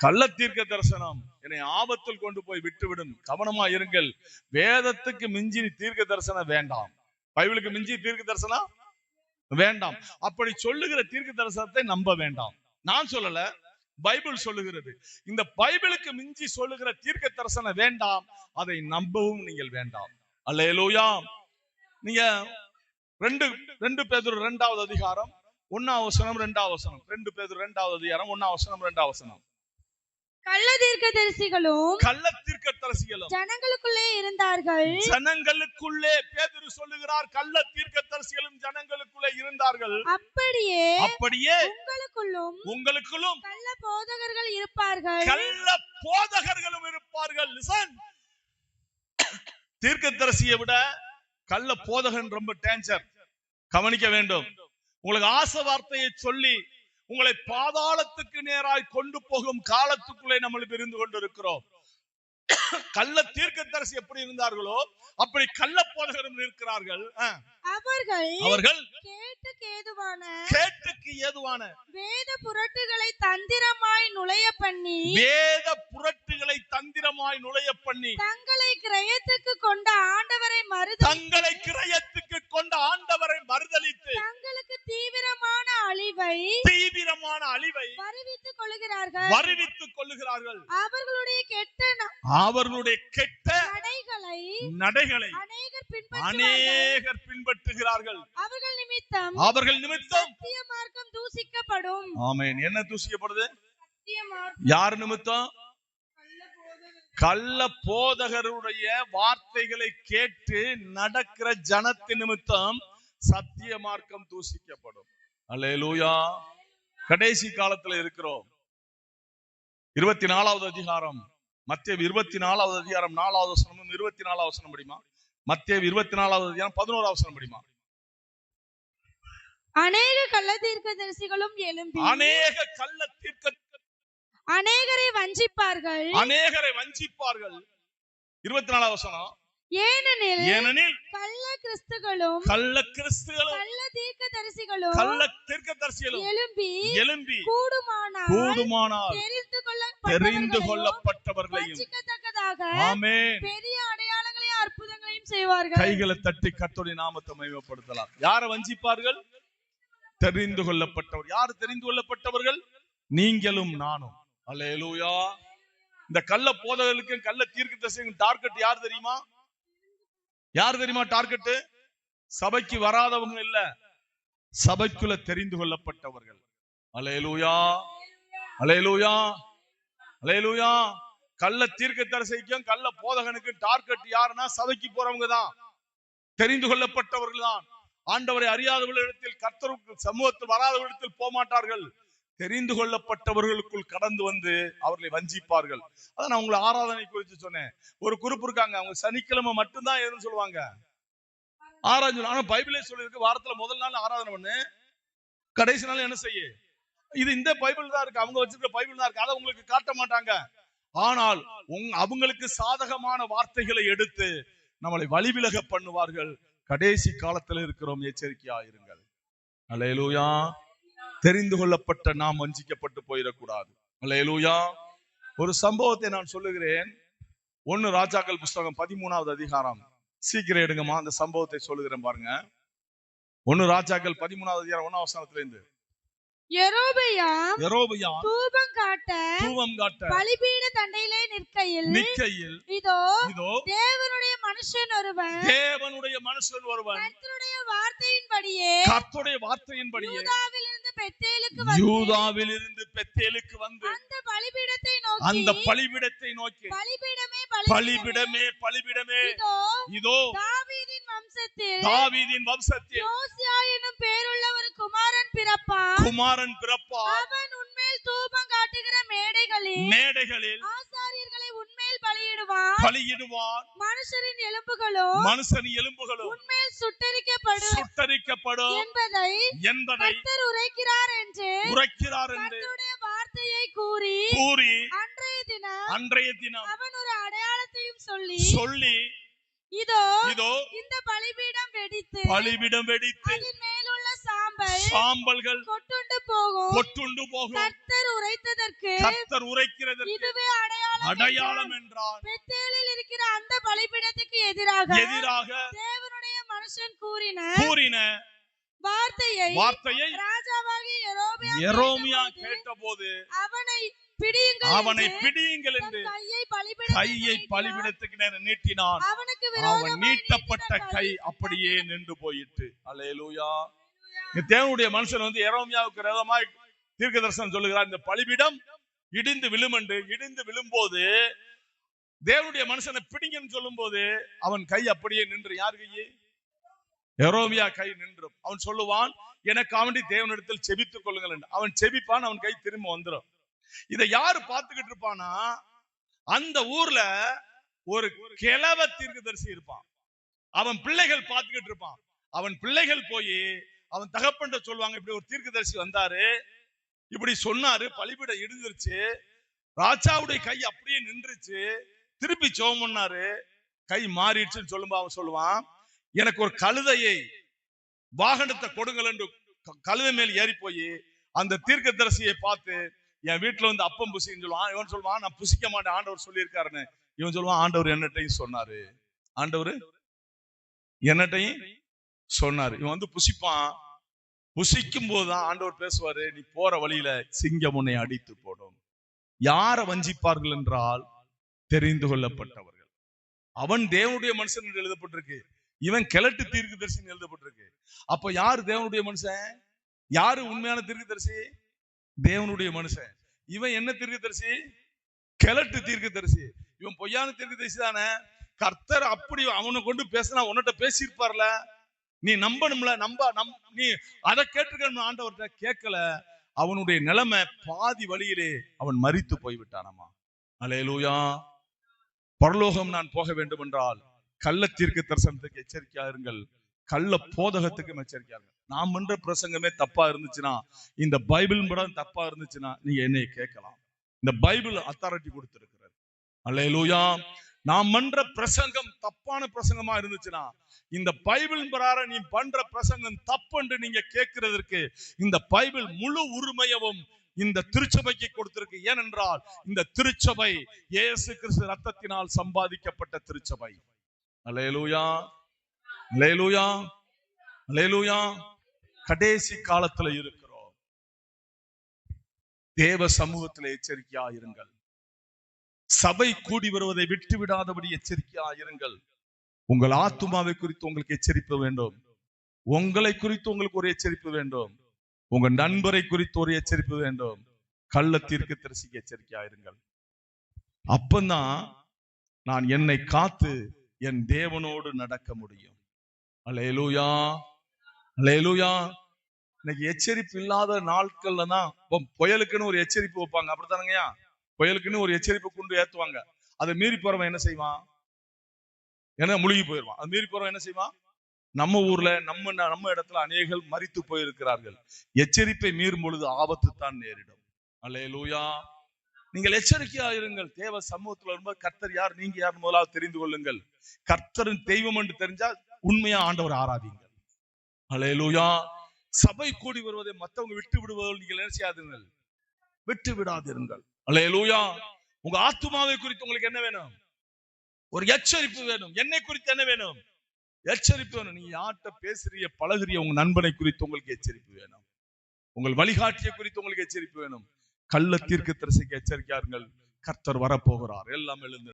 கள்ள தீர்க்க தரிசனம் என்னை ஆபத்தில் கொண்டு போய் விட்டுவிடும், கவனமா இருங்கள். வேதத்துக்கு மிஞ்சி தீர்க்க தரிசனம் வேண்டாம், பைபிளுக்கு மிஞ்சி தீர்க்க தரிசனம் வேண்டாம். அப்படி சொல்லுகிற தீர்க்க தரிசனத்தை நம்ப வேண்டாம். நான் சொல்லல, பைபிள் சொல்லுகிறது. இந்த பைபிளுக்கு மிஞ்சி சொல்லுகிற தீர்க்க தரிசனம் வேண்டாம், அதை நம்பவும் நீங்கள் வேண்டாம். அல்லேலூயா. நீங்க 2 பேதுரு 2வது அதிகாரம் 1ஆம் வசனம் 2ஆம் வசனம், 2 பேதுரு 2வது அதிகாரம் 1ஆம் வசனம் 2ஆம் வசனம். கள்ள தீர்க்கதரிசிகளும் ஜனங்களுக்குள்ளே இருந்தார்கள். ஜனங்களுக்குள்ளே பேதுரு சொல்லுகிறார், கள்ள தீர்க்கதரிசிகளும் ஜனங்களுக்குள்ளே இருந்தார்கள். அப்படியே உங்களுக்குள்ளும் கள்ள போதகர்கள் இருப்பார்கள். கள்ள போதகர்களும் இருப்பார்கள். லிசன், தீர்க்கதரிசியை விட கள்ள போதகன் ரொம்ப டேஞ்சர். கவனிக்க வேண்டும். உங்களுக்கு ஆசை வார்த்தையை சொல்லி உங்களை பாதாளத்துக்கு நேராய் கொண்டு போகும் காலத்துக்குள்ளே நம்ம இருந்து கொண்டிருக்கிறோம். கள்ள தீர்க்கதரிசி எப்படி இருந்தார்களோ அப்படி கள்ள போதகரும் இருக்கிறார்கள். அவர்கள் கேட்டுக்கு ஏதுவான வேத புரட்டுகளை தந்திரமாய் நுழைய பண்ணி தங்களை கிரயத்துக்கு கொண்ட ஆண்டவரை மறுதலித்து தங்களுக்கு தீவிரமான அழிவை வருவித்துக் கொள்ளுகிறார்கள். அவர்களுடைய கெட்ட நடைகளை அநேகர் பின்பற்றுகிறார்கள். அவர்கள் நிமித்தம் சத்திய மார்க்கம் தூசிக்கப்படும். ஆமென். என்ன தூசிக்கப்படுது? யார் நிமித்தம்? கள்ள போதகருடைய வார்த்தைகளை கேட்டு நடக்கிற ஜனத்தின் நிமித்தம் சத்திய மார்க்கம் தூசிக்கப்படும். அல்லேலூயா. கடைசி காலத்துல இருக்கிறோம். 24வது அதிகாரம் மத்தேயு 24வது அதிகாரம் 4வது வசனம் 24வது வசனம் படிமா? மத்தேயு 24வது அதிகாரம் 11வது வசனம் படிமா? அநேக கள்ள தீர்க்கதரிசிகளும் எழும்பி அநேகரை வஞ்சிப்பார்கள். 24வது வசனம். ஏனெனில் கள்ள கிறிஸ்துகளும் கள்ள தீர்க்கதரிசிகளும் எழும்பி கூடுமானால் தெரிந்து கொள்ளப்பட்டவர்களையும் பெரிய அடையாளங்களையும் அற்புதங்களையும் செய்வார்கள். கைகளை தட்டி கர்த்தருடைய நாமத்தை மகிமைப்படுத்தலாம். யாரை வஞ்சிப்பார்கள்? தெரிந்து கொள்ளப்பட்டவர். யார் தெரிந்து கொள்ளப்பட்டவர்கள்? நீங்களும் நானும். அல்லேலூயா. இந்த கள்ள போதகர்களுக்கு கள்ள தீர்க்கதரிசிகளுக்கு டார்கெட் யார் தெரியுமா? டார்கெட் சபைக்கு வராதவங்க இல்ல, சபைக்குள்ள தெரிந்து கொள்ளப்பட்டவர்கள். அல்லேலூயா, அல்லேலூயா, அல்லேலூயா. கள்ள தீர்க்கதரிசிக்கும் கள்ள போதகனுக்கு டார்கெட் யாருன்னா சபைக்கு போறவங்க தான், தெரிந்து கொள்ளப்பட்டவர்கள் தான். ஆண்டவரை அறியாதவர்களிடத்தில், கர்த்தருக்கு சமூகத்தில் வராதவர்களிடத்தில் போக மாட்டார்கள். தெரிந்து கொள்ளப்பட்டவர்களுக்குள் கடந்து வந்து அவர்களை வஞ்சிப்பார்கள். அதான் நான் உங்களை ஆராதனை குறித்து சொன்னேன். ஒரு குரூப் இருக்காங்க, அவங்க சனிக்கிழமை மட்டும்தான் ஏதுன்னு சொல்லுவாங்க, ஆராதனை. ஆனா பைபிளே சொல்லிருக்கு, வாரத்துல முதல் நாள் ஆராதனை பண்ணு, கடைசி நாள் என்ன செய்ய. இது இந்த பைபிள் தான் இருக்கு, அவங்க வச்சிருக்க பைபிள் தான் இருக்கு. அதை உங்களுக்கு காட்ட மாட்டாங்க. ஆனால் அவங்களுக்கு சாதகமான வார்த்தைகளை எடுத்து நம்மளை வழிவிலக பண்ணுவார்கள். கடைசி காலத்தில் இருக்கிறோம், எச்சரிக்கையா இருங்கள். அல்லேலூயா. தெரிந்து கொள்ளப்பட்ட நாம் வஞ்சிக்கப்பட்டு போயிடக்கூடாது. அல்லேலூயா. ஒரு சம்பவத்தை நான் சொல்லுகிறேன். 1 ராஜாக்கள் புஸ்தகம் 13வது அதிகாரம். சீக்கிரம் எடுங்கம்மா, அந்த சம்பவத்தை சொல்லுகிறேன் பாருங்க. 1 ராஜாக்கள் 13வது அதிகாரம் 1ஆம் வசனத்துல இருந்து. யெரொபெயாம் தூபம் காட்ட பலிபீட தண்டையிலே நிற்கையில் இதோ தேவனுடைய மனுஷன் ஒருவன் கர்த்தருடைய வார்த்தையின்படியே யூதாவிலிருந்து பெத்தேலுக்கு வந்து அந்த பலிபீடத்தை நோக்கி பலிபீடமே இதோ தாவீதின் வம்சத்தில் யோசியா என்னும் பேருள்ள ஒரு குமாரன் பிறப்பான். அவன் உன்மேல் தூபம் காட்டுகிற மேடைகளில் ஆசாரியர்களை உன்மேல் பலியிடுவான். மனுஷரின் எலும்புகளோ உன்மேல் சுட்டரிக்கப்படும் என்பதை கர்த்தர் உரைக்கிறார் என்று கர்த்தருடைய வார்த்தையை கூறி அன்றைய தினம் அவன் ஒரு அடையாளத்தையும் சொல்லி இதோ இதோ இந்த பலிபீடம் வெடித்து அதன் மேலுள்ள சாம்பல்கள் கொட்டுண்டு போகும். கர்த்தர் உரைக்கிறதற்கு இதுவே அடையாளம் என்றார். பெத்தேலில் இருக்கிற அந்த பலிபீடத்துக்கு எதிராக தேவனுடைய மனுஷன் கூறின வார்த்தையை ராஜாவாகிய யெரொமியா கேட்டபோது அவனை பிடியுங்கள் என்று கையை பலிபீடத்துக்கு நேரே நீட்டினான். அவன் நீட்டப்பட்ட கை அப்படியே நின்று போயிட்டு. அல்லேலூயா. தேவனுடைய மனுஷன் வந்து யெரொமியாவுக்கு விரோதமாய் தீர்க்கதரிசனம் சொல்லுகிறார். இந்த பலிபீடம் இடிந்து விழும் என்று. இடிந்து விழும்போது தேவனுடைய மனுஷனை பிடிங்கன்னு சொல்லும் போது அவன் கை அப்படியே நின்று. யார் கையே? யெரொமியா கை நின்றும். அவன் சொல்லுவான், எனக்காக வேண்டி தேவனிடத்தில் செபித்துக் கொள்ளுங்கள் என்று. அவன் செபிப்பான், அவன் கை திரும்ப வந்துடும். இதை யாரு பார்த்துக்கிட்டு இருப்பானா, அந்த ஊர்ல ஒரு கிழவ தீர்க்கதரிசி இருப்பான். அவன் பிள்ளைகள் பார்த்துக்கிட்டு இருப்பான். அவன் பிள்ளைகள் போய் அவன் தகப்பன்ட்ட சொல்லுவாங்க, இப்படி ஒரு தீர்க்கதரிசி வந்தாரு, இப்படி சொன்னாரு, பலிபீடம் இடிஞ்சிருச்சு, ராஜாவுடைய கை அப்படியே நின்றுச்சு, திருப்பி ஜெபம் பண்ணாரு, கை மாறிடுச்சுன்னு சொல்லும்போது அவன் சொல்லுவான், எனக்கு ஒரு கழுதையை வாகனத்தை கொடுங்கள் என்று கழுதை மேல் ஏறி போய் அந்த தீர்க்கதரிசியை பார்த்து, என் வீட்டுல வந்து அப்பம் புசின்னு சொல்லுவான். இவன் சொல்லுவான், நான் புசிக்க மாட்டேன், ஆண்டவர் சொல்லியிருக்காருன்னு. இவன் சொல்லுவான், ஆண்டவர் என்னட்டையும் சொன்னாரு, ஆண்டவர் என்னட்டையும் சொன்னாரு. இவன் வந்து புசிப்பான். புசிக்கும் போதுதான் ஆண்டவர் பேசுவாரு, நீ போற வழியில சிங்கம் உன்னை அடித்து போடும். யாரை வஞ்சிப்பார்கள் என்றால் தெரிந்து கொள்ளப்பட்டவர்கள். அவன் தேவனுடைய மனுஷன் என்று எழுதப்பட்டிருக்கு, இவன் கிழட்டு தீர்க்கதரிசி எழுதப்பட்டிருக்கு. அப்ப யாரு தேவனுடைய மனுஷன்? யாரு உண்மையான தீர்க்கதரிசி? தேவனுடைய மனுஷன். இவன் என்ன தீர்க்கதரிசி? கிழட்டு தீர்க்கதரிசி. இவன் பொய்யான தீர்க்கதரிசி தானே. கர்த்தர் அப்படி அவனை கொண்டு பேசினா உன்னிட்ட பேசியிருப்பார்ல, நீ நம்பணும்ல. நீ அதை கேட்டிருக்க, ஆண்டவர்கிட்ட கேட்கல. அவனுடைய நிலைமை பாதி வழியிலே அவன் மரித்து போய்விட்டானம்மா. அல்லேலூயா. பரலோகம் நான் போக வேண்டும் என்றால் கள்ள தீர்க்க தரிசனத்துக்கு எச்சரிக்கையா இருங்கள், கள்ள போதகத்துக்கும் எச்சரிக்கையா இருங்கள். நாம் பண்ற பிரசங்கமே தப்பா இருந்துச்சுன்னா, இந்த பைபிள் படம் தப்பா இருந்துச்சுன்னா நீங்க என்னைய கேட்கலாம். இந்த பைபிள் அத்தாரிட்டி கொடுத்திருக்கிறது. அல்லேலூயா. நாம் பண்ற பிரசங்கம் தப்பான பிரசங்கமா இருந்துச்சுன்னா, இந்த பைபிள் பிரகாரம் நீ பண்ற பிரசங்கம் தப்பு என்று நீங்க கேட்கிறதற்கு இந்த பைபிள் முழு உரிமையவும் இந்த திருச்சபைக்கு கொடுத்திருக்கு. ஏனென்றால் இந்த திருச்சபை இயேசு கிறிஸ்து ரத்தத்தினால் சம்பாதிக்கப்பட்ட திருச்சபை. அல்லேலூயா, அல்லேலூயா, அல்லேலூயா. கடைசி காலத்துல இருக்கிறோம். தேவ சமூகத்தில் எச்சரிக்கையா இருங்கள். சபை கூடி வருவதை விட்டு விடாதபடி எச்சரிக்கையா இருங்கள். உங்கள் ஆத்துமாவை குறித்து உங்களுக்கு எச்சரிப்பு வேண்டும். உங்களை குறித்து உங்களுக்கு ஒரு எச்சரிப்பு வேண்டும். உங்க நண்பரை குறித்து ஒரு எச்சரிப்பு வேண்டும். கள்ள தீர்க்கதரிசிக்கு எச்சரிக்கையா இருங்கள். அப்பந்தான் நான் என்னை காத்து என் தேவனோடு நடக்க முடியும். அல்லேலூயா, அல்லேலூயா. இன்னைக்கு எச்சரிப்பு இல்லாத நாட்கள்ல தான் புயலுக்குன்னு ஒரு எச்சரிப்பு வைப்பாங்க. அப்படித்தானுங்கய்யா, புயலுக்குன்னு ஒரு எச்சரிப்பு கொண்டு ஏத்துவாங்க. அதை மீறி போறவன் என்ன செய்வான்? ஏன்னா முழுகி போயிடுவான். அது மீறி போறவன் என்ன செய்வான்? நம்ம ஊர்ல நம்ம இடத்துல அநேகர் மரித்து போயிருக்கிறார்கள். எச்சரிப்பை மீறும் பொழுது ஆபத்து தான் நேரிடும். அல்லேலூயா. நீங்கள் எச்சரிக்கையா இருங்கள். தேவ சமூகத்துல வரும்போது கர்த்தர் யார், நீங்க யார் முதலாவது தெரிந்து கொள்ளுங்கள். கர்த்தரின் தெய்வம் என்று தெரிஞ்சால் உண்மையா ஆண்டவர் ஆராதிங்கள். அல்லேலூயா. சபை கூடி வருவதை மற்றவங்க விட்டு விடுவதில் நீங்கள் என்ன செய்யாதீர்கள், விட்டு விடாதிருங்கள். அல்லேலூயா. உங்க ஆத்துமாவை குறித்து உங்களுக்கு என்ன வேணும்? ஒரு எச்சரிப்பு வேணும். என்னை குறித்து என்ன வேணும்? எச்சரிப்பு வேணும். நீங்க யார்கிட்ட பேசுறிய பழகுறிய உங்க நண்பனை குறித்து உங்களுக்கு எச்சரிப்பு வேணும். உங்கள் வழிகாட்டிய குறித்து உங்களுக்கு எச்சரிப்பு வேணும். கள்ள தீர்க்கதரிசிக்கு எச்சரிக்கையார்கள். கர்த்தர் வரப்போகிறார். எல்லாம் எழுந்து